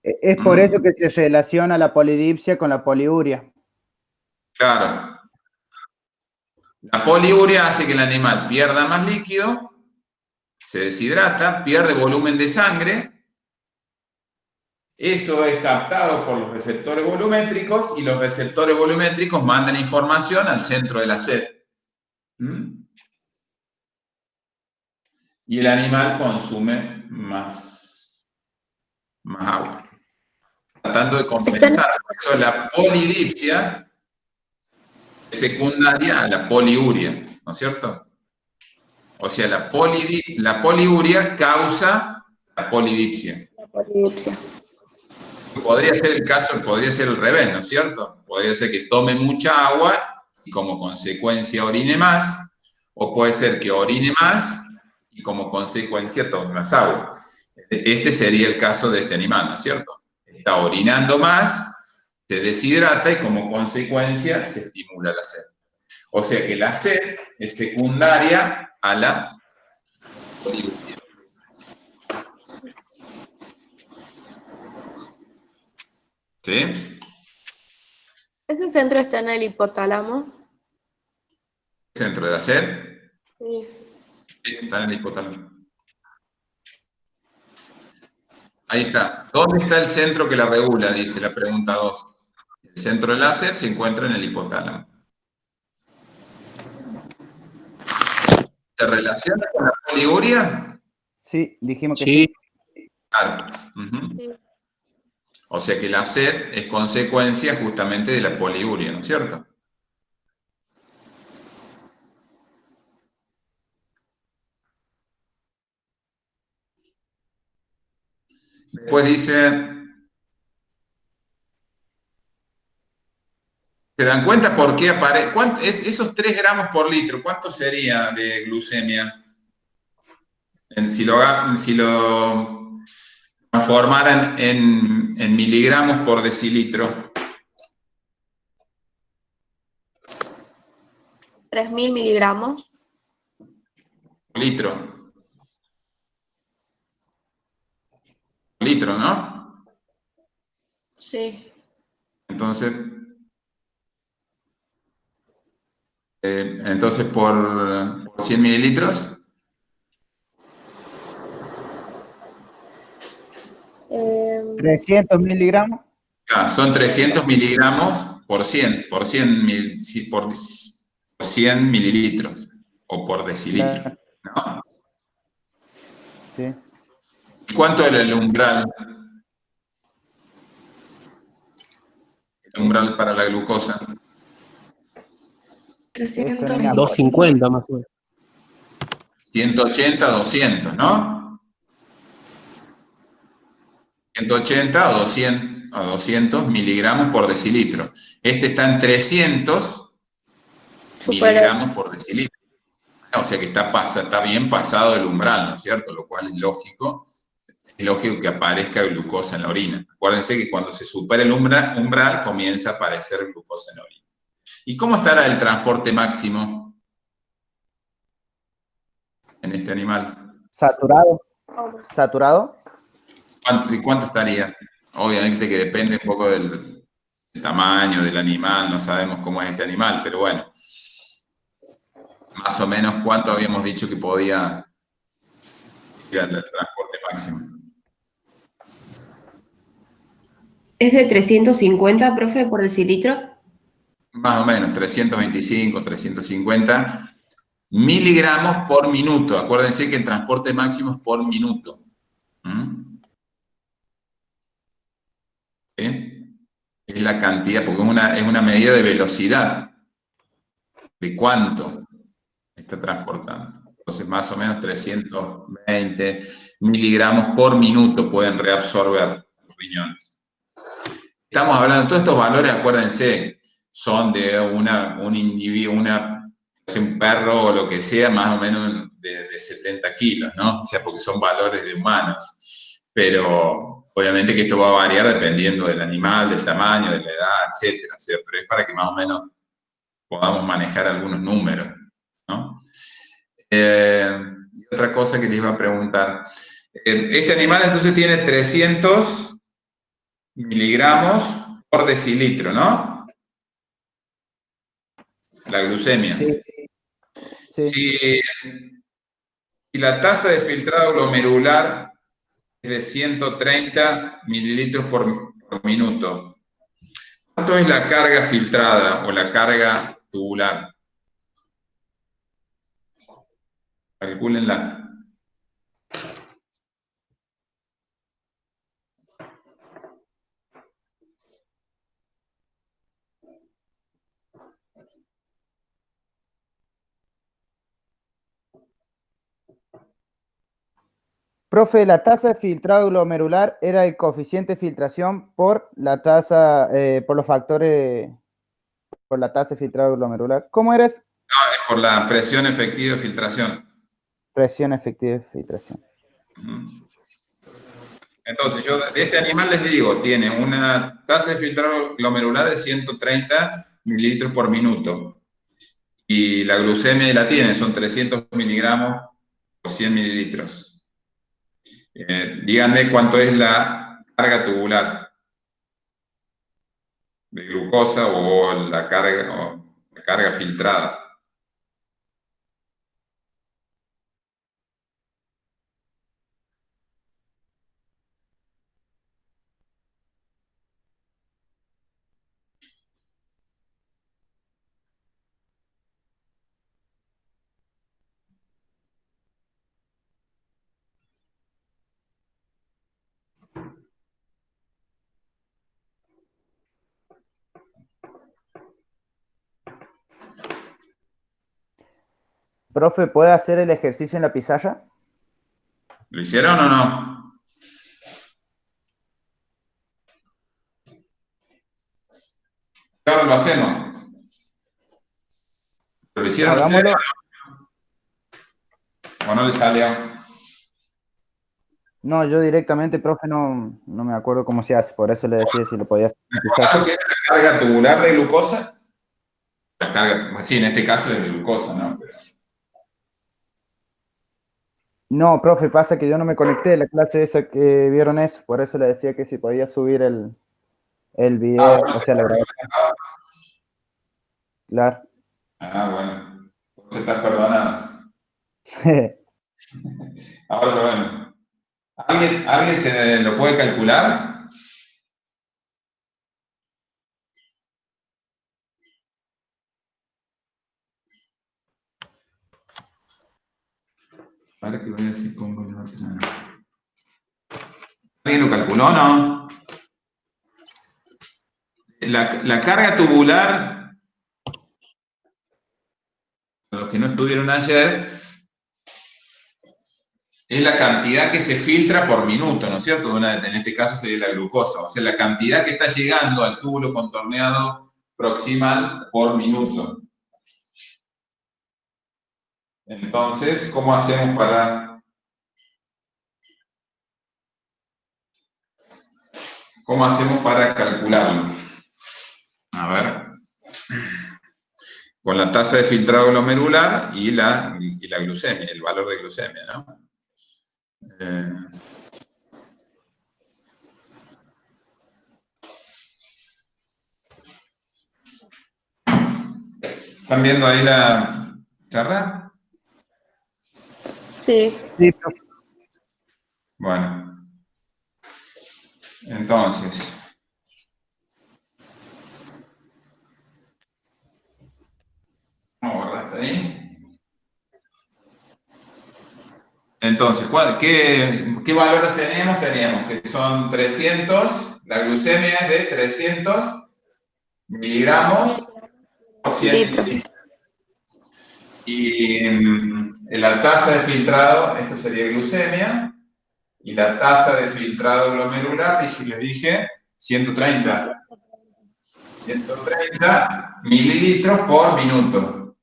Es por eso que se relaciona la polidipsia con la poliuria. Claro. La poliuria hace que el animal pierda más líquido, se deshidrata, pierde volumen de sangre. Eso es captado por los receptores volumétricos y los receptores volumétricos mandan información al centro de la sed. Y el animal consume más agua, tratando de compensar. Por eso la polidipsia es secundaria a la poliuria, ¿no es cierto? O sea, la poliuria causa la polidipsia. La polidipsia. Podría ser el caso, podría ser al revés, ¿no es cierto? Podría ser que tome mucha agua y como consecuencia orine más, o puede ser que orine más y como consecuencia tome más agua. Este sería el caso de este animal, ¿no es cierto? Está orinando más, se deshidrata y como consecuencia se estimula la sed. O sea que la sed es secundaria a la poliuria. ¿Sí? ¿Ese centro está en el hipotálamo? ¿Centro de la sed? Sí. Sí, está en el hipotálamo. Ahí está. ¿Dónde está el centro que la regula? Dice la pregunta 2. El centro de la sed se encuentra en el hipotálamo. ¿Se relaciona con la poliuria? Sí, dijimos que Sí. sí. Claro. Sí. O sea que la sed es consecuencia justamente de la poliuria, ¿no es cierto? Después dice, ¿se dan cuenta por qué aparece? Esos 3 gramos por litro, ¿cuánto sería de glucemia? Si lo transformaran en miligramos por decilitro. 3.000 miligramos. Litro, ¿no? Sí. Entonces por 100 mililitros, 300 miligramos. son 300 miligramos por 100 mililitros o por decilitro, ¿no? Sí. ¿Cuánto era el umbral? El umbral para la glucosa. Eso ni me 320. acuerdo. 250 más o menos. 180, 200, ¿no? 180 a 200 miligramos por decilitro. Este está en 300 miligramos por decilitro. O sea que está bien pasado el umbral, ¿no es cierto? Lo cual es lógico. Es lógico que aparezca glucosa en la orina. Acuérdense que cuando se supera el umbral comienza a aparecer glucosa en la orina. ¿Y cómo estará el transporte máximo en este animal? Saturado. Saturado. ¿Y cuánto estaría? Obviamente que depende un poco del tamaño del animal, no sabemos cómo es este animal, pero bueno, más o menos cuánto habíamos dicho que podía ir al transporte máximo. ¿Es de 350, profe, por decilitro? Más o menos, 325, 350 miligramos por minuto. Acuérdense que el transporte máximo es por minuto. ¿Mm? ¿Sí? Es la cantidad, porque es una medida de velocidad, de cuánto está transportando. Entonces, más o menos 320 miligramos por minuto pueden reabsorber los riñones. Estamos hablando de todos estos valores, acuérdense, son de un individuo, un perro o lo que sea, más o menos de 70 kilos, ¿no? O sea, porque son valores de humanos. Pero obviamente que esto va a variar dependiendo del animal, del tamaño, de la edad, etcétera. O sea, pero es para que más o menos podamos manejar algunos números, ¿no? Y otra cosa que les iba a preguntar. Este animal entonces tiene 300 miligramos por decilitro, ¿no? La glucemia. Sí, sí. Si la tasa de filtrado glomerular es de 130 mililitros por minuto, ¿cuánto es la carga filtrada o la carga tubular? Calcúlenla. Profe, la tasa de filtrado glomerular era el coeficiente de filtración por la tasa, por los factores, por la tasa de filtrado glomerular. ¿Cómo eres? Es por la presión efectiva de filtración. Presión efectiva de filtración. Entonces, yo de este animal les digo, tiene una tasa de filtrado glomerular de 130 mililitros por minuto. Y la glucemia la tiene, son 300 miligramos por 100 mililitros. Díganme cuánto es la carga tubular de glucosa o la carga filtrada. Profe, ¿puede hacer el ejercicio en la pizarra? ¿Lo hicieron o no? Ahora lo hacemos. ¿Lo hicieron ustedes Hagámoslo. o no les salió? No, yo directamente, profe, no me acuerdo cómo se hace, por eso le decía si lo podía hacer en la pizarra. ¿Lo que es la carga tubular de glucosa? La carga, sí, en este caso es de glucosa, ¿no? No, profe, pasa que yo no me conecté a la clase esa que vieron eso, por eso le decía que si podía subir el video, Bueno, o sea, la grabación. Claro. bueno. Entonces estás perdonado. Ahora lo vemos. ¿Alguien se lo puede calcular? Ahora que voy a decir pongo la otra. ¿Alguien lo calculó o no? La carga tubular, los que no estuvieron ayer, es la cantidad que se filtra por minuto, ¿no es cierto? En este caso sería la glucosa, o sea, la cantidad que está llegando al túbulo contorneado proximal por minuto. Entonces, ¿cómo hacemos para calcularlo? A ver. Con la tasa de filtrado glomerular y la glucemia, el valor de glucemia, ¿no? ¿Están viendo ahí la pizarra? Sí. Sí, profe. Bueno. Entonces. Vamos a borrar hasta ahí. Entonces, ¿qué valores tenemos? Tenemos que son 300, la glucemia es de 300 miligramos por 100 mililitros. Y la tasa de filtrado, esto sería glucemia, y la tasa de filtrado glomerular, les dije, 130 mililitros por minuto.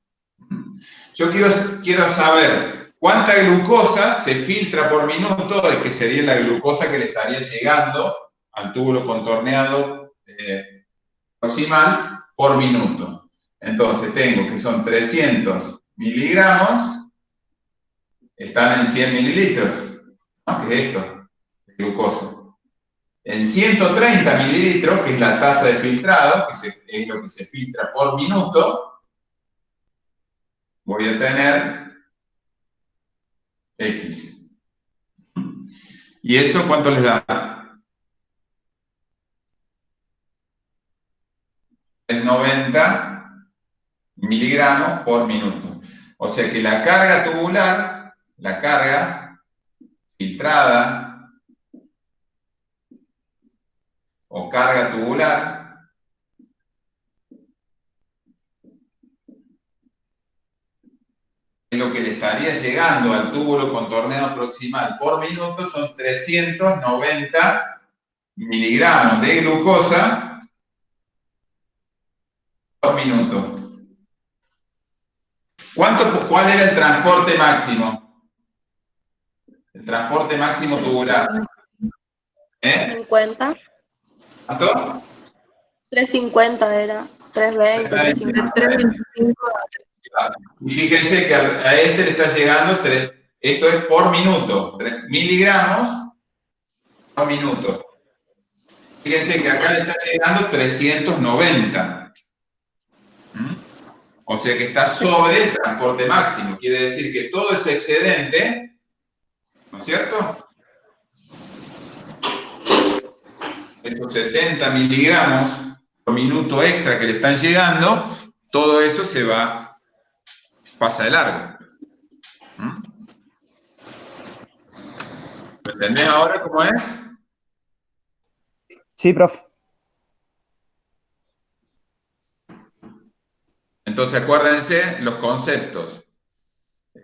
Yo quiero saber cuánta glucosa se filtra por minuto, que sería la glucosa que le estaría llegando al túbulo contorneado proximal por minuto. Entonces tengo que son 300 miligramos, están en 100 mililitros, ¿no? ¿Qué es esto? Glucosa. En 130 mililitros, que es la tasa de filtrado, que es lo que se filtra por minuto, voy a tener X. ¿Y eso cuánto les da? El 90 miligramos por minuto. O sea que la carga tubular, la carga filtrada o carga tubular, es lo que le estaría llegando al túbulo contorneado proximal por minuto, son 390 miligramos de glucosa por minuto. ¿Cuál era el transporte máximo? El transporte máximo tubular. 50. ¿Cuánto? 350 era. 320, 350, 325. Y fíjense que a este le está llegando, esto es por minuto, 3 miligramos por minuto. Fíjense que acá le está llegando 390. O sea que está sobre el transporte máximo. Quiere decir que todo ese excedente, ¿no es cierto? Esos 70 miligramos por minuto extra que le están llegando, todo eso pasa de largo. ¿Lo entendés ahora cómo es? Sí, profe. Entonces acuérdense los conceptos.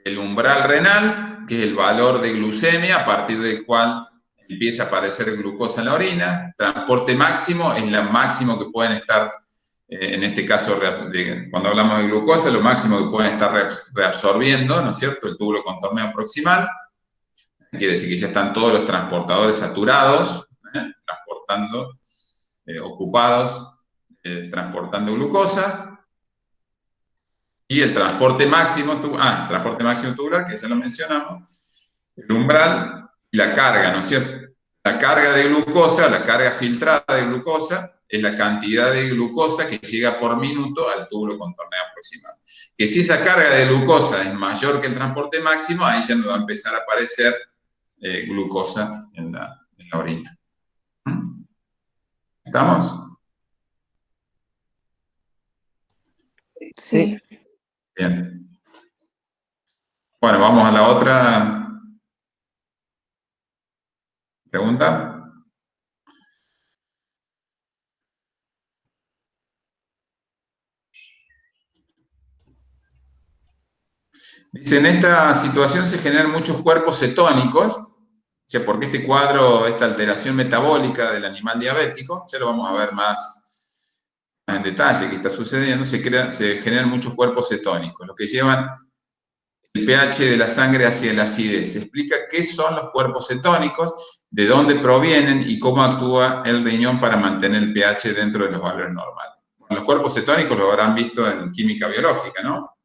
El umbral renal, que es el valor de glucemia a partir del cual empieza a aparecer glucosa en la orina. Transporte máximo es lo máximo que pueden estar, en este caso, cuando hablamos de glucosa, lo máximo que pueden estar reabsorbiendo, ¿no es cierto? El túbulo contorneado proximal. Quiere decir que ya están todos los transportadores saturados, transportando, ocupados, transportando glucosa. Y el transporte máximo tubular, que ya lo mencionamos, el umbral y la carga, ¿no es cierto? La carga de glucosa, la carga filtrada de glucosa, es la cantidad de glucosa que llega por minuto al túbulo contorneado proximal. Que si esa carga de glucosa es mayor que el transporte máximo, ahí ya nos va a empezar a aparecer glucosa en la orina. ¿Estamos? Sí. Bien. Bueno, vamos a la otra pregunta. en esta situación se generan muchos cuerpos cetónicos, o sea, porque este cuadro, esta alteración metabólica del animal diabético, ya lo vamos a ver más en detalle qué está sucediendo, se generan muchos cuerpos cetónicos, lo que llevan el pH de la sangre hacia la acidez. Se explica qué son los cuerpos cetónicos, de dónde provienen y cómo actúa el riñón para mantener el pH dentro de los valores normales. Bueno, los cuerpos cetónicos lo habrán visto en química biológica, ¿no?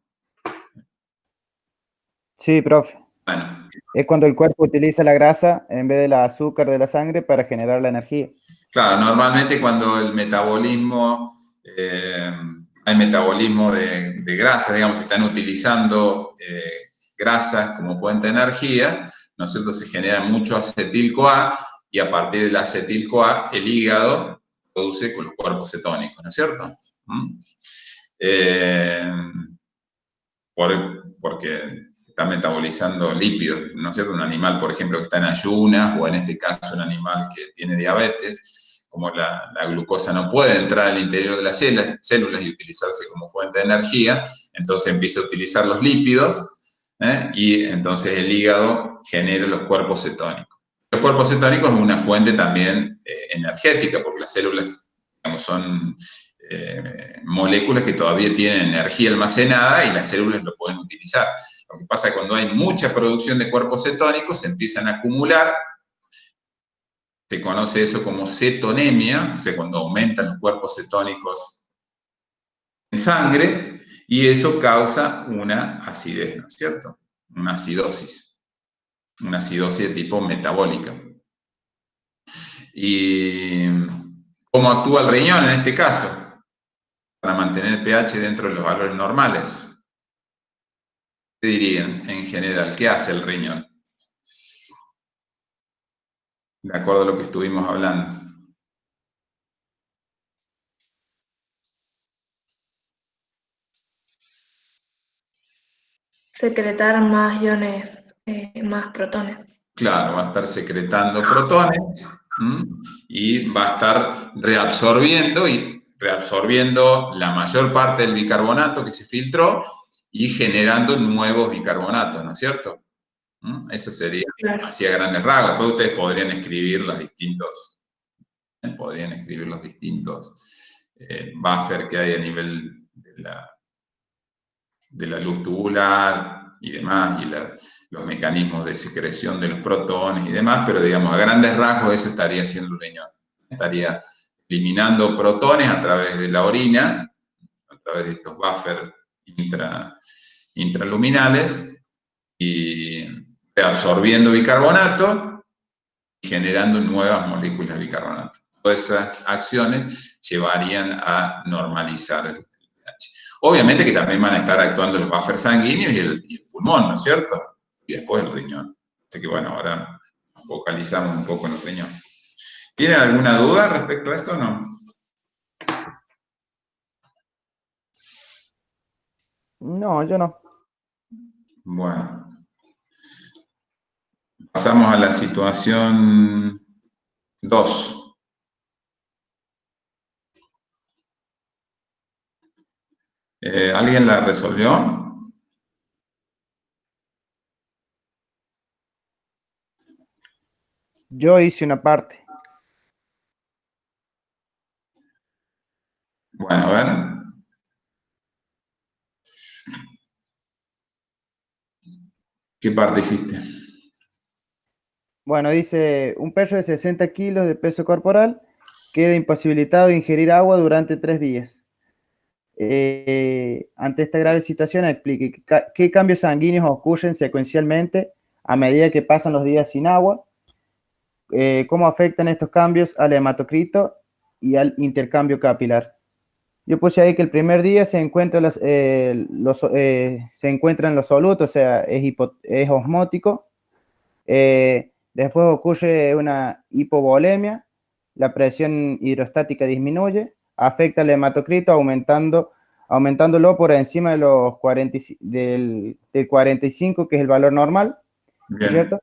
Sí, profe. Bueno, Es cuando el cuerpo utiliza la grasa en vez del azúcar de la sangre para generar la energía. claro, normalmente cuando el metabolismo, hay metabolismo de grasas, digamos, están utilizando grasas como fuente de energía, ¿no es cierto? Se genera mucho acetil-CoA y a partir del acetil-CoA el hígado produce con los cuerpos cetónicos, ¿no es cierto? Porque está metabolizando lípidos, ¿no es cierto? Un animal, por ejemplo, que está en ayunas, o en este caso un animal que tiene diabetes, como la glucosa no puede entrar al interior de las células y utilizarse como fuente de energía, entonces empieza a utilizar los lípidos, y entonces el hígado genera los cuerpos cetónicos. Los cuerpos cetónicos es una fuente también energética, porque las células, digamos, son moléculas que todavía tienen energía almacenada y las células lo pueden utilizar. Lo que pasa es que cuando hay mucha producción de cuerpos cetónicos, se empiezan a acumular, se conoce eso como cetonemia, o sea, cuando aumentan los cuerpos cetónicos en sangre, y eso causa una acidez, ¿no es cierto? Una acidosis de tipo metabólica. ¿Y cómo actúa el riñón en este caso? Para mantener el pH dentro de los valores normales. ¿Qué dirían en general? ¿Qué hace el riñón? De acuerdo a lo que estuvimos hablando. Secretar más iones, más protones. Claro, va a estar secretando protones y va a estar reabsorbiendo la mayor parte del bicarbonato que se filtró y generando nuevos bicarbonatos, ¿no es cierto? Eso sería Claro. así a grandes rasgos. Después ustedes podrían escribir los distintos buffer que hay a nivel de la luz tubular y demás, y los mecanismos de secreción de los protones y demás, pero digamos, a grandes rasgos eso estaría haciendo el riñón. Estaría eliminando protones a través de la orina, a través de estos buffers intraluminales, y reabsorbiendo bicarbonato y generando nuevas moléculas de bicarbonato. Todas esas acciones llevarían a normalizar el pH. Obviamente que también van a estar actuando los buffers sanguíneos y el pulmón, ¿no es cierto? Y después el riñón. Así que bueno, ahora nos focalizamos un poco en el riñón. ¿Tienen alguna duda respecto a esto o no? No, yo no. Bueno. Pasamos a la situación 2. ¿Alguien la resolvió? Yo hice una parte. Bueno, a ver. ¿Qué parte hiciste? Bueno, dice, un perro de 60 kilos de peso corporal queda imposibilitado de ingerir agua durante 3 días. Ante esta grave situación, explique qué cambios sanguíneos ocurren secuencialmente a medida que pasan los días sin agua, cómo afectan estos cambios al hematocrito y al intercambio capilar. Yo puse ahí que el primer día se encuentran los solutos, o sea, es osmótico. Después ocurre una hipovolemia, la presión hidrostática disminuye, afecta al hematocrito aumentándolo por encima de los 45, que es el valor normal, Bien. ¿cierto?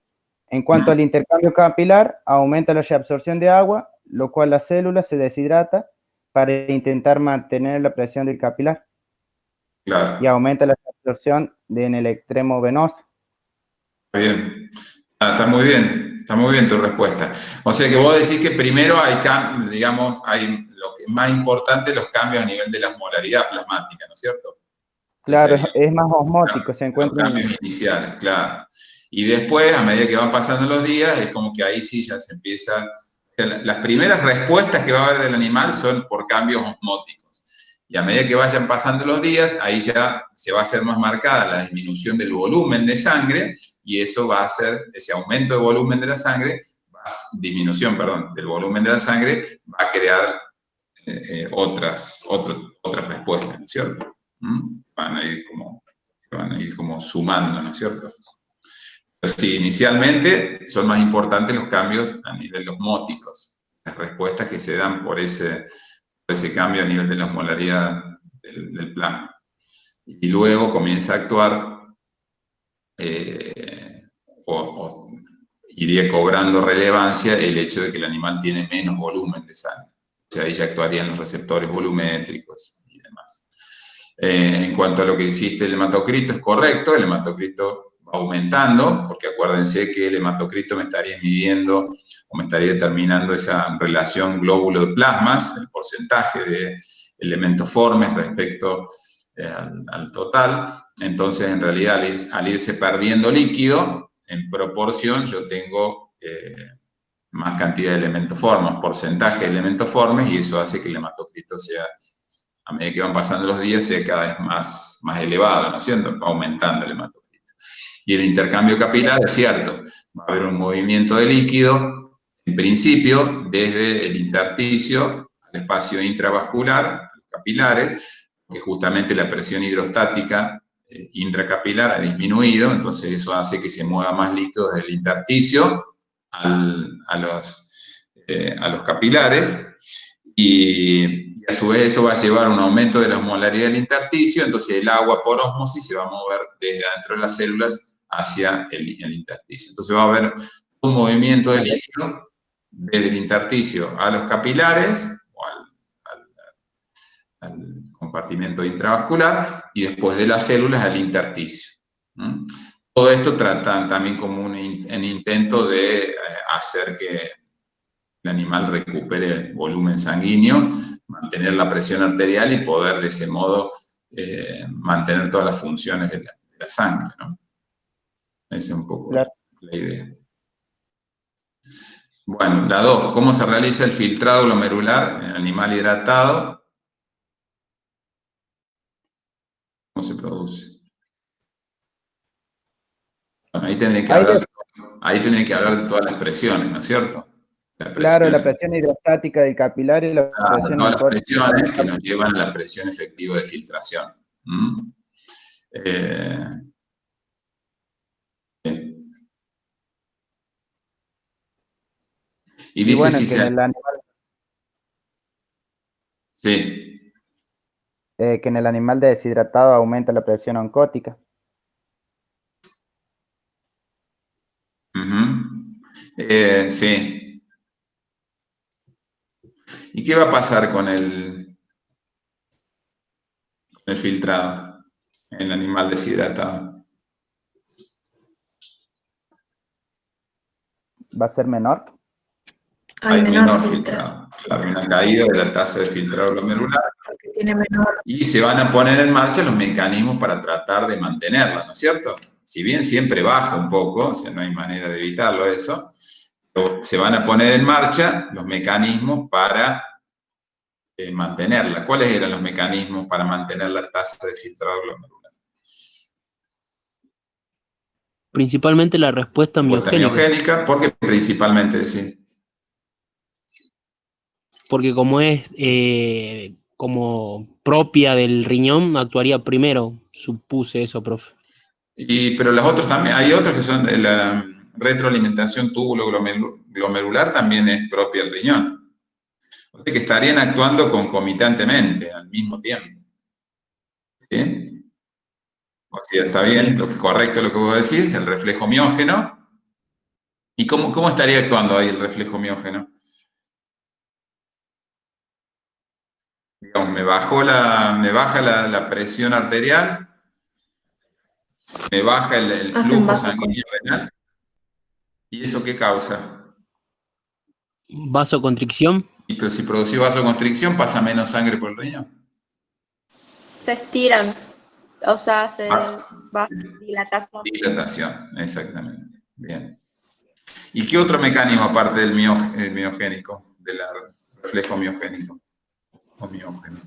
En cuanto al intercambio capilar, aumenta la reabsorción de agua, lo cual la célula se deshidrata para intentar mantener la presión del capilar. Claro. y aumenta la absorción en el extremo venoso. Está bien. Está muy bien tu respuesta. O sea que vos decís que primero digamos, hay lo que es más importante, los cambios a nivel de la osmolaridad plasmática, ¿no es cierto? Claro, Sería es más osmótico, se los encuentra cambios iniciales, claro. Y después, a medida que van pasando los días, es como que ahí sí ya se empieza. Las primeras respuestas que va a haber del animal son por cambios osmóticos. Y a medida que vayan pasando los días, ahí ya se va a hacer más marcada la disminución del volumen de sangre, y eso va a hacer, ese aumento de volumen de la sangre, disminución, perdón, del volumen de la sangre, va a crear otras respuestas, ¿no es cierto? Van a ir como sumando, ¿no es cierto? Pero sí, inicialmente son más importantes los cambios a nivel osmóticos, las respuestas que se dan por ese cambio a nivel de la osmolaridad del plasma. Y luego comienza a actuar, iría cobrando relevancia el hecho de que el animal tiene menos volumen de sangre. O sea, ahí ya actuarían los receptores volumétricos y demás. En cuanto a lo que hiciste el hematocrito, es correcto, el hematocrito va aumentando, porque acuérdense que el hematocrito me estaría midiendo o me estaría determinando esa relación glóbulo de plasmas, el porcentaje de elementos formes respecto al total. Entonces, en realidad, al irse perdiendo líquido, en proporción yo tengo más cantidad de elementos formes, porcentaje de elementos formes, y eso hace que el hematocrito sea, a medida que van pasando los días, sea cada vez más elevado, ¿no es cierto? Va aumentando el hematocrito. Y el intercambio capilar es cierto, va a haber un movimiento de líquido, en principio, desde el intersticio al espacio intravascular, los capilares, que justamente la presión hidrostática intracapilar ha disminuido, entonces eso hace que se mueva más líquido desde el intersticio a los capilares, y a su vez eso va a llevar a un aumento de la osmolaridad del intersticio, entonces el agua por ósmosis se va a mover desde adentro de las células hacia el intersticio. Entonces va a haber un movimiento de líquido desde el intersticio a los capilares, o al compartimento intravascular, y después de las células al intersticio. Todo esto tratan también como un intento de hacer que el animal recupere volumen sanguíneo, mantener la presión arterial y poder de ese modo mantener todas las funciones de la sangre, ¿no? Esa es un poco la idea. Bueno, la 2, ¿cómo se realiza el filtrado glomerular en el animal hidratado? ¿Cómo se produce? Bueno, ahí tendré que hablar de todas las presiones, ¿no es cierto? Claro, la presión hidrostática del capilar y la presión todas las oncótica. presiones que nos llevan a la presión efectiva de filtración. Y dice bueno, si que en el animal, sí. Que en el animal deshidratado aumenta la presión oncótica. Sí. ¿Y qué va a pasar con el filtrado en el animal deshidratado? ¿Va a ser menor? Hay menor filtración. filtrado. Claro, una caída de la tasa de filtrado glomerular. Porque tiene menor. Y se van a poner en marcha los mecanismos para tratar de mantenerla, ¿no es cierto? Si bien siempre baja un poco, o sea, no hay manera de evitarlo eso, pero se van a poner en marcha los mecanismos para mantenerla. ¿Cuáles eran los mecanismos para mantener la tasa de filtrado glomerular? Principalmente la respuesta miogénica. ¿Por qué principalmente decís? Porque como es como propia del riñón, actuaría primero, supuse eso, profe. Pero los otros también, hay otros que son la retroalimentación túbulo glomerular, también es propia del riñón. O sea que estarían actuando concomitantemente, al mismo tiempo. ¿Sí? O sea, está bien, correcto lo que vos decís, el reflejo miógeno. ¿Y cómo estaría actuando ahí el reflejo miógeno? digamos, me baja la presión arterial, me baja el Hacen flujo vaso sanguíneo renal. ¿Y eso qué causa? Vasoconstricción. Y pero si produce vasoconstricción, pasa menos sangre por el riñón. Se estiran, o sea, se Vas- va dilatación. Dilatación, exactamente. Bien. ¿Y qué otro mecanismo aparte del miogénico, del reflejo miogénico o miógeno?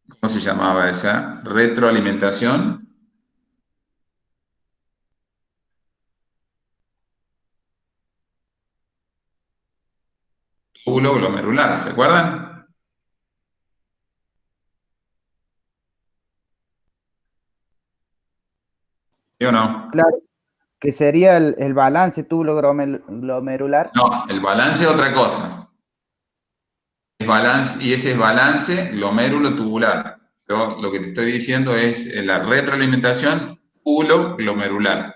¿Cómo se llamaba esa? Retroalimentación. Túbulo glomerular, ¿se acuerdan? ¿Sí o no? Claro, que sería el balance glomerular. No, el balance es otra cosa. Y ese es balance glomérulo tubular. Yo lo que te estoy diciendo es la retroalimentación túbulo glomerular.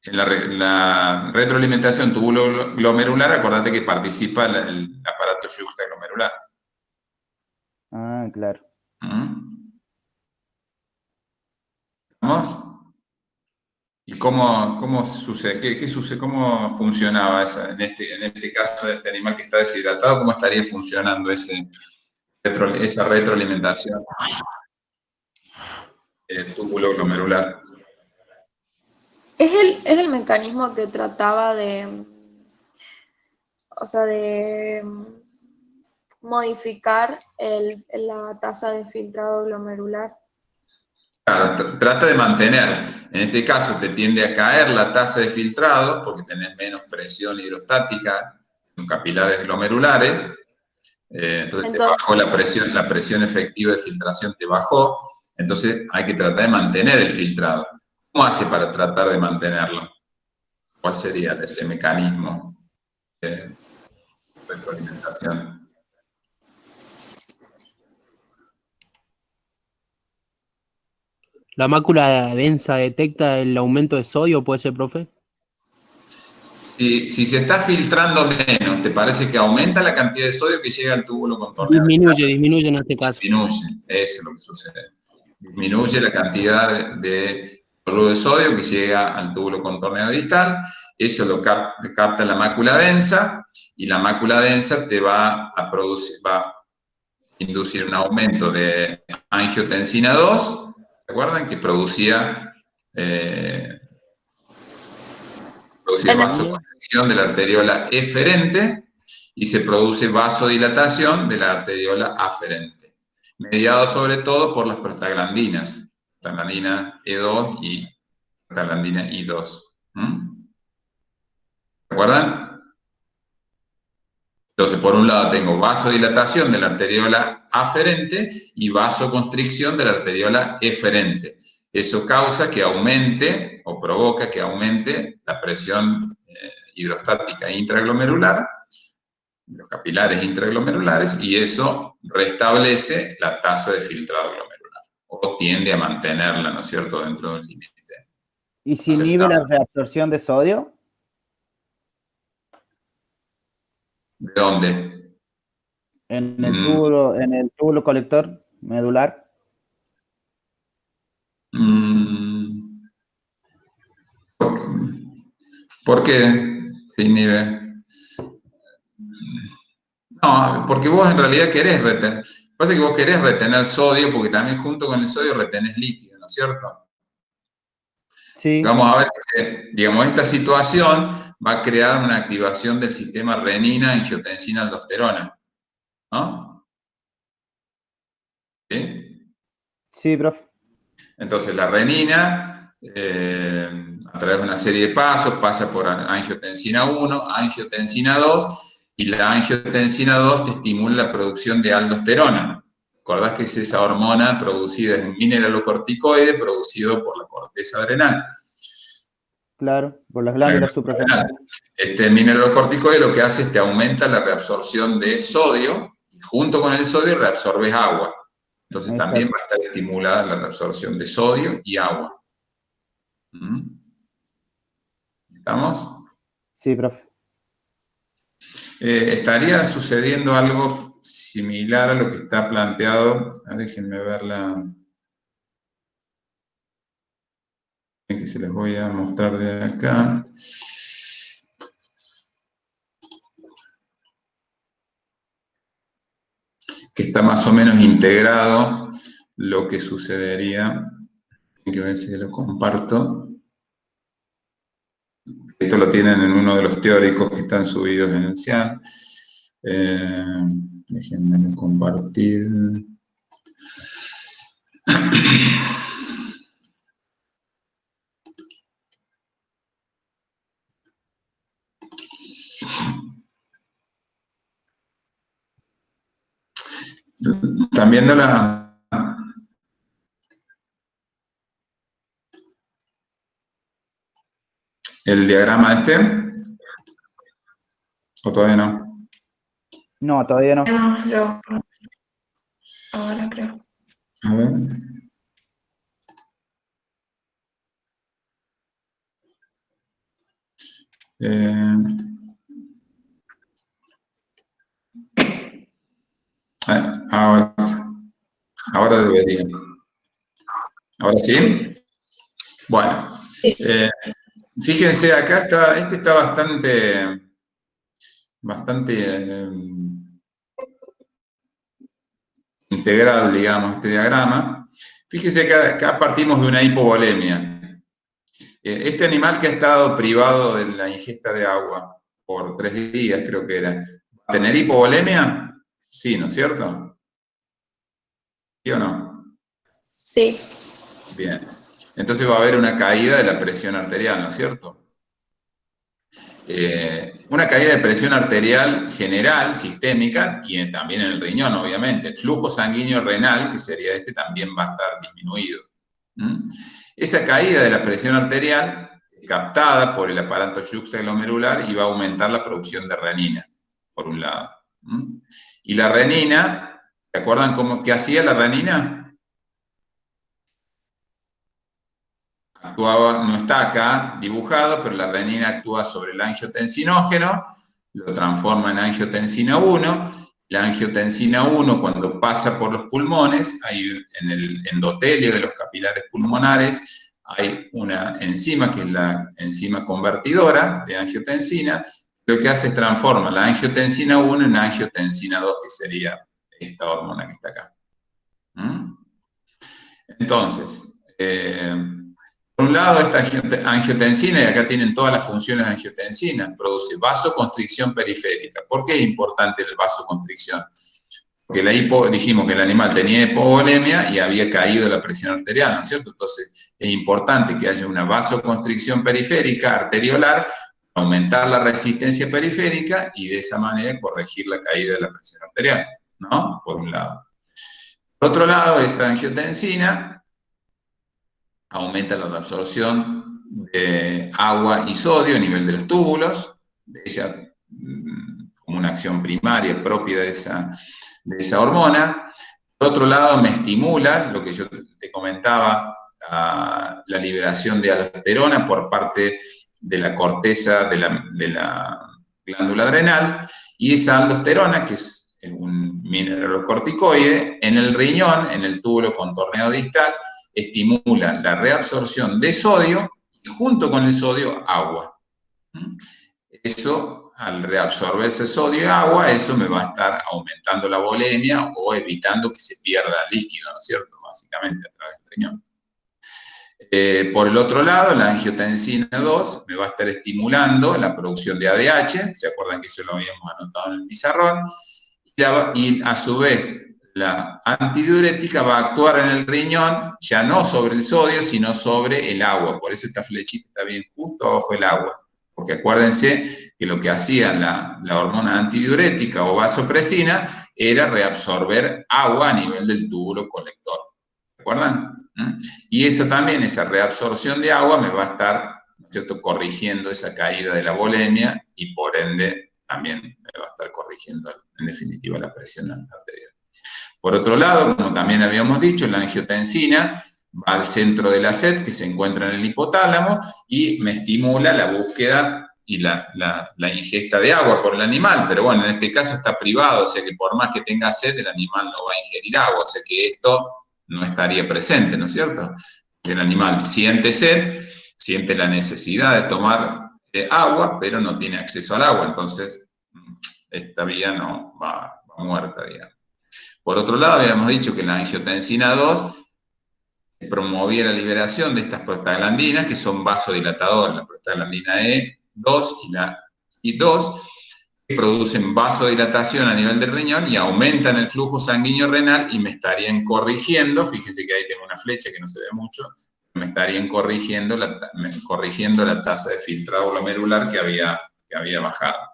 En la retroalimentación túbulo glomerular, acordate que participa el aparato yuxtaglomerular. Ah, claro. ¿Vamos? ¿Y cómo sucede? ¿Qué sucede? ¿Cómo funcionaba en este caso de este animal que está deshidratado? ¿Cómo estaría funcionando esa retroalimentación túbulo glomerular? Es el mecanismo que trataba o sea, de modificar la tasa de filtrado glomerular. Claro, trata de mantener. En este caso te tiende a caer la tasa de filtrado porque tenés menos presión hidrostática en capilares glomerulares. Entonces te bajó la presión efectiva de filtración te bajó. Entonces hay que tratar de mantener el filtrado. ¿Cómo hace para tratar de mantenerlo? ¿Cuál sería ese mecanismo de retroalimentación? ¿La mácula densa detecta el aumento de sodio, puede ser, profe? Si se está filtrando menos, ¿te parece que aumenta la cantidad de sodio que llega al túbulo contorneado? Disminuye en este caso. Disminuye, eso es lo que sucede. Disminuye la cantidad de cloruro de sodio que llega al túbulo contorneado distal, eso lo capta la mácula densa, y la mácula densa te va a inducir un aumento de angiotensina 2, ¿se acuerdan? Que producía vasoconstricción de la arteriola eferente y se produce vasodilatación de la arteriola aferente, mediado sobre todo por las prostaglandinas, prostaglandina E2 y prostaglandina I2. ¿Se acuerdan? Entonces, por un lado tengo vasodilatación de la arteriola aferente y vasoconstricción de la arteriola eferente. Eso causa que aumente o provoca que aumente la presión hidrostática intraglomerular, los capilares intraglomerulares, y eso restablece la tasa de filtrado glomerular, o tiende a mantenerla, ¿no es cierto?, dentro del límite. ¿Y si inhibe la reabsorción de sodio? ¿De dónde? En el túbulo colector medular. ¿Por qué se inhibe? No, porque vos en realidad querés retener. Pasa que vos querés retener sodio porque también junto con el sodio retenés líquido, ¿no es cierto? Sí. Vamos a ver que, digamos, esta situación va a crear una activación del sistema renina-angiotensina-aldosterona, ¿no? ¿Sí? Sí, profe. Entonces la renina, a través de una serie de pasos, pasa por angiotensina 1, angiotensina 2, y la angiotensina 2 te estimula la producción de aldosterona. ¿Recordás que es esa hormona producida en un mineralocorticoide producido por la corteza adrenal? Claro, por las glándulas suprarrenales. Este mineralocorticoide lo que hace es que aumenta la reabsorción de sodio, y junto con el sodio reabsorbes agua. Entonces Exacto. también va a estar estimulada la reabsorción de sodio y agua. ¿Estamos? Sí, profe. Estaría sucediendo algo similar a lo que está planteado. Déjenme ver que se les voy a mostrar de acá. Que está más o menos integrado lo que sucedería. Hay que ver si lo comparto. Esto lo tienen en uno de los teóricos que están subidos en el CIAN. Déjenme compartir. ¿Están viendo el diagrama este? ¿O todavía no? No, todavía no. No, yo ahora creo. A ver. Ahora debería. ¿Ahora sí? Bueno. Fíjense, acá está, este está bastante integral, digamos, este diagrama. Fíjense que acá partimos de una hipovolemia. Este animal que ha estado privado de la ingesta de agua por 3 días, creo que era, ¿va a tener hipovolemia? Sí, ¿no es cierto? ¿Sí o no? Sí. Bien. Entonces va a haber una caída de la presión arterial, ¿no es cierto? Una caída de presión arterial general, sistémica, y también en el riñón, obviamente. El flujo sanguíneo renal, que sería este, también va a estar disminuido. Esa caída de la presión arterial, captada por el aparato yuxtaglomerular, y va a aumentar la producción de renina, por un lado. Y la renina, ¿se acuerdan qué hacía la renina? Actuaba, no está acá dibujado, pero la renina actúa sobre el angiotensinógeno, lo transforma en angiotensina 1. La angiotensina 1, cuando pasa por los pulmones, en el endotelio de los capilares pulmonares, hay una enzima, que es la enzima convertidora de angiotensina. Lo que hace es transforma la angiotensina 1 en angiotensina 2, que sería esta hormona que está acá. Entonces, por un lado, esta angiotensina, y acá tienen todas las funciones de angiotensina, produce vasoconstricción periférica. ¿Por qué es importante el vasoconstricción? Porque dijimos que el animal tenía hipovolemia y había caído la presión arterial, ¿no es cierto? Entonces, es importante que haya una vasoconstricción periférica, arteriolar, aumentar la resistencia periférica y de esa manera corregir la caída de la presión arterial, ¿no? Por un lado. Por otro lado, esa angiotensina aumenta la reabsorción de agua y sodio a nivel de los túbulos, ella como una acción primaria propia de esa hormona. Por otro lado, me estimula, lo que yo te comentaba, la liberación de aldosterona por parte de la corteza de la glándula adrenal, y esa aldosterona, que es un mineralocorticoide, en el riñón, en el túbulo contorneado distal, estimula la reabsorción de sodio y junto con el sodio agua. Eso, al reabsorberse sodio y agua, eso me va a estar aumentando la volemia o evitando que se pierda líquido, ¿no es cierto? Básicamente a través del riñón. Por el otro lado, la angiotensina 2 me va a estar estimulando la producción de ADH, ¿se acuerdan que eso lo habíamos anotado en el pizarrón? Y a su vez, la antidiurética va a actuar en el riñón, ya no sobre el sodio, sino sobre el agua. Por eso esta flechita está bien justo abajo del agua. Porque acuérdense que lo que hacía la hormona antidiurética o vasopresina era reabsorber agua a nivel del túbulo colector. ¿Se acuerdan? Y eso también, esa reabsorción de agua me va a estar, ¿no es cierto?, corrigiendo esa caída de la volemia y por ende también me va a estar corrigiendo en definitiva la presión arterial. Por otro lado, como también habíamos dicho, la angiotensina va al centro de la sed, que se encuentra en el hipotálamo, y me estimula la búsqueda y la ingesta de agua por el animal, pero bueno, en este caso está privado, o sea que por más que tenga sed, el animal no va a ingerir agua, o sea que esto no estaría presente, ¿no es cierto? El animal siente sed, siente la necesidad de tomar agua, pero no tiene acceso al agua, entonces esta vía no va muerta, digamos. Por otro lado, habíamos dicho que la angiotensina 2 promovía la liberación de estas prostaglandinas, que son vasodilatadoras, la prostaglandina E2 y la I2, que producen vasodilatación a nivel del riñón y aumentan el flujo sanguíneo renal y me estarían corrigiendo, fíjense que ahí tengo una flecha que no se ve mucho, me estarían corrigiendo la tasa de filtrado glomerular que había bajado.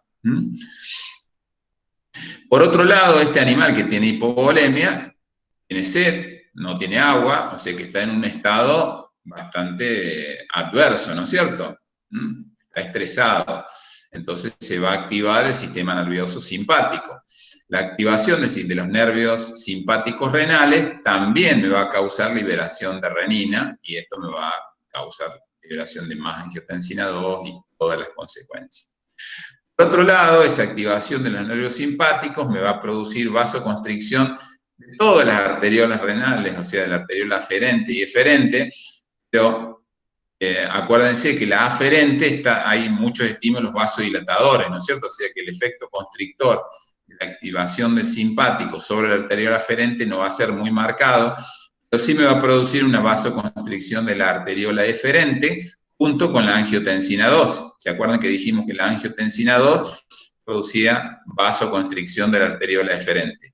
Por otro lado, este animal que tiene hipovolemia, tiene sed, no tiene agua, o sea que está en un estado bastante adverso, ¿no es cierto? Está estresado. Entonces se va a activar el sistema nervioso simpático. La activación de los nervios simpáticos renales también me va a causar liberación de renina y esto me va a causar liberación de más angiotensina 2 y todas las consecuencias. Por otro lado, esa activación de los nervios simpáticos me va a producir vasoconstricción de todas las arteriolas renales, o sea, de la arteriola aferente y eferente, pero acuérdense que la aferente hay muchos estímulos vasodilatadores, ¿no es cierto? O sea que el efecto constrictor de la activación del simpático sobre la arteriola aferente no va a ser muy marcado, pero sí me va a producir una vasoconstricción de la arteriola eferente junto con la angiotensina 2. ¿Se acuerdan que dijimos que la angiotensina 2 producía vasoconstricción de la arteriola eferente?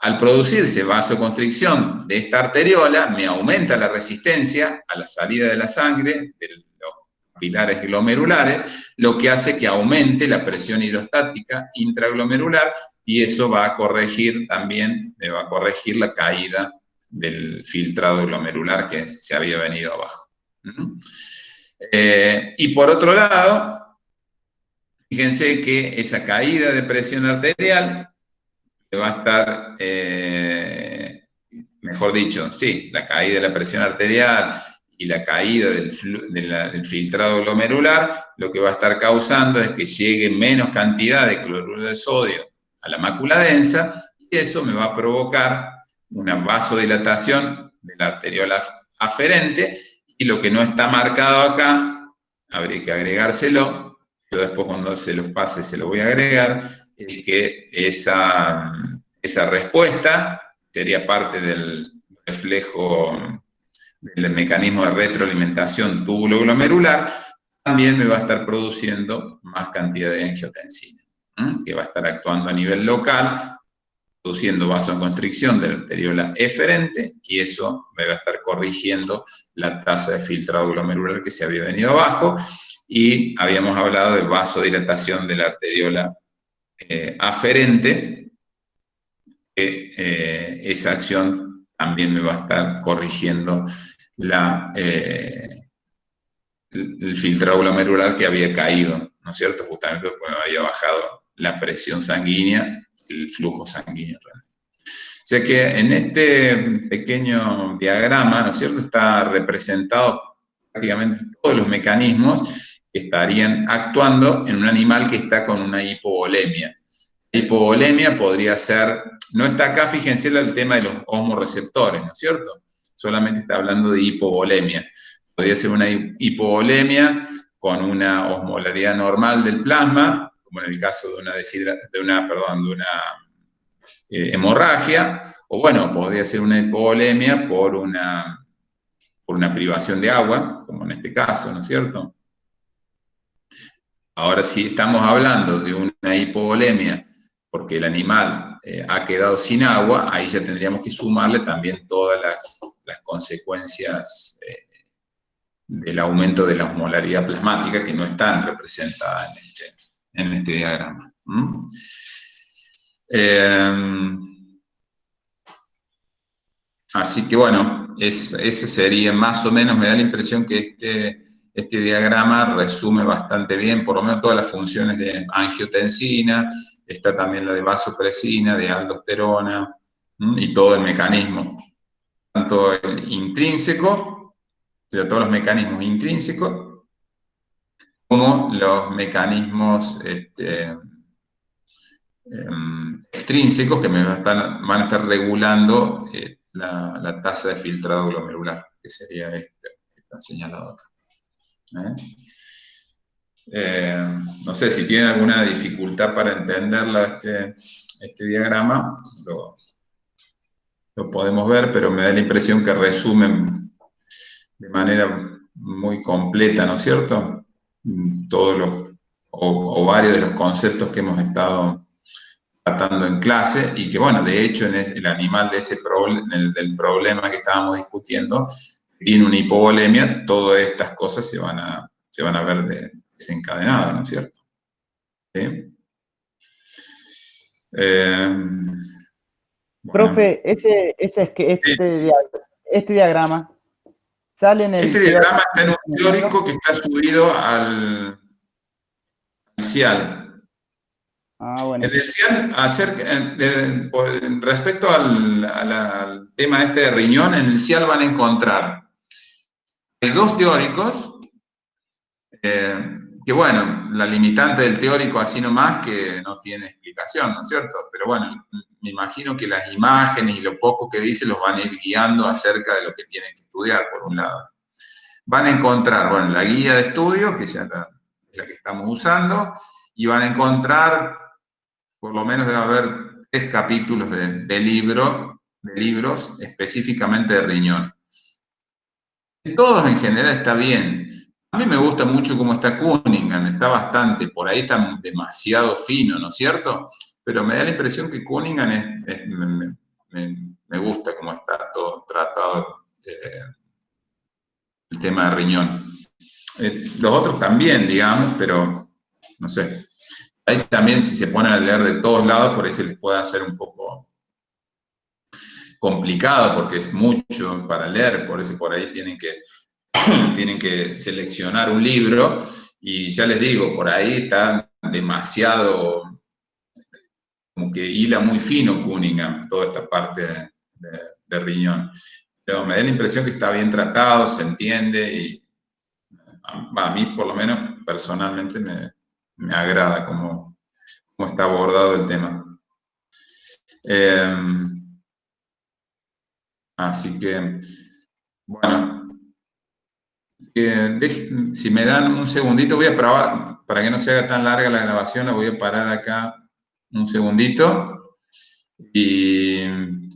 Al producirse vasoconstricción de esta arteriola, me aumenta la resistencia a la salida de la sangre de los capilares glomerulares, lo que hace que aumente la presión hidrostática intraglomerular y eso va a corregir también, me va a corregir la caída del filtrado glomerular que se había venido abajo. Y por otro lado, fíjense que esa caída de presión arterial va a estar, mejor dicho, sí, la caída de la presión arterial y la caída del filtrado glomerular, lo que va a estar causando es que llegue menos cantidad de cloruro de sodio a la mácula densa y eso me va a provocar una vasodilatación de la arteriola aferente y lo que no está marcado acá, habría que agregárselo, yo después cuando se los pase se lo voy a agregar, es que esa respuesta sería parte del reflejo del mecanismo de retroalimentación túbulo-glomerular, también me va a estar produciendo más cantidad de angiotensina, que va a estar actuando a nivel local, produciendo vasoconstricción de la arteriola eferente, y eso me va a estar corrigiendo la tasa de filtrado glomerular que se había venido abajo, y habíamos hablado de vasodilatación de la arteriola aferente, que esa acción también me va a estar corrigiendo el filtrado glomerular que había caído, ¿no es cierto? Justamente porque había bajado la presión sanguínea, el flujo sanguíneo renal. O sea que en este pequeño diagrama, ¿no es cierto?, está representado prácticamente todos los mecanismos que estarían actuando en un animal que está con una hipovolemia. La hipovolemia podría ser, no está acá, fíjense el tema de los osmoreceptores, ¿no es cierto? Solamente está hablando de hipovolemia. Podría ser una hipovolemia con una osmolaridad normal del plasma, como en el caso de una hemorragia, o bueno, podría ser una hipovolemia por una privación de agua, como en este caso, ¿no es cierto? Ahora, si estamos hablando de una hipovolemia porque el animal ha quedado sin agua, ahí ya tendríamos que sumarle también todas las consecuencias del aumento de la osmolaridad plasmática que no están representadas en este diagrama. Así que bueno, ese sería más o menos, me da la impresión que este diagrama resume bastante bien, por lo menos todas las funciones de angiotensina, está también lo de vasopresina, de aldosterona, y todo el mecanismo, tanto el intrínseco, o sea, todos los mecanismos intrínsecos, como los mecanismos extrínsecos que van a estar regulando la tasa de filtrado glomerular, que sería este que está señalado acá. No sé si tienen alguna dificultad para entenderlo este diagrama, lo podemos ver, pero me da la impresión que resumen de manera muy completa, ¿no es cierto? Todos los, o varios de los conceptos que hemos estado tratando en clase, y que bueno, de hecho el animal de del problema que estábamos discutiendo tiene una hipovolemia, todas estas cosas se van a ver desencadenadas, ¿no es cierto? ¿Sí? Profe, este diagrama sale en el... Este diagrama está en un teórico que está subido al CIAL. Ah, bueno. En el CIAL, respecto al tema de riñón, en el CIAL van a encontrar dos teóricos, que bueno, la limitante del teórico así nomás que no tiene explicación, ¿no es cierto? Pero bueno, me imagino que las imágenes y lo poco que dice los van a ir guiando acerca de lo que tienen que estudiar, por un lado. Van a encontrar, bueno, la guía de estudio, que ya es la que estamos usando, y van a encontrar, por lo menos debe haber 3 capítulos de libros específicamente de riñón. Todos en general está bien. A mí me gusta mucho cómo está Cunningham, está bastante, por ahí está demasiado fino, ¿no es cierto? Pero me da la impresión que Cunningham me gusta cómo está todo tratado el tema de riñón. Los otros también, digamos, pero no sé. Ahí también, si se ponen a leer de todos lados, por ahí se les puede hacer un poco complicado, porque es mucho para leer, por eso por ahí tienen que seleccionar un libro, y ya les digo, por ahí está demasiado, como que hila muy fino Cunningham, toda esta parte de riñón. Pero me da la impresión que está bien tratado, se entiende, y a mí, por lo menos, personalmente me agrada cómo está abordado el tema. Así que, bueno, si me dan un segundito, voy a probar, para que no se haga tan larga la grabación, la voy a parar acá un segundito, y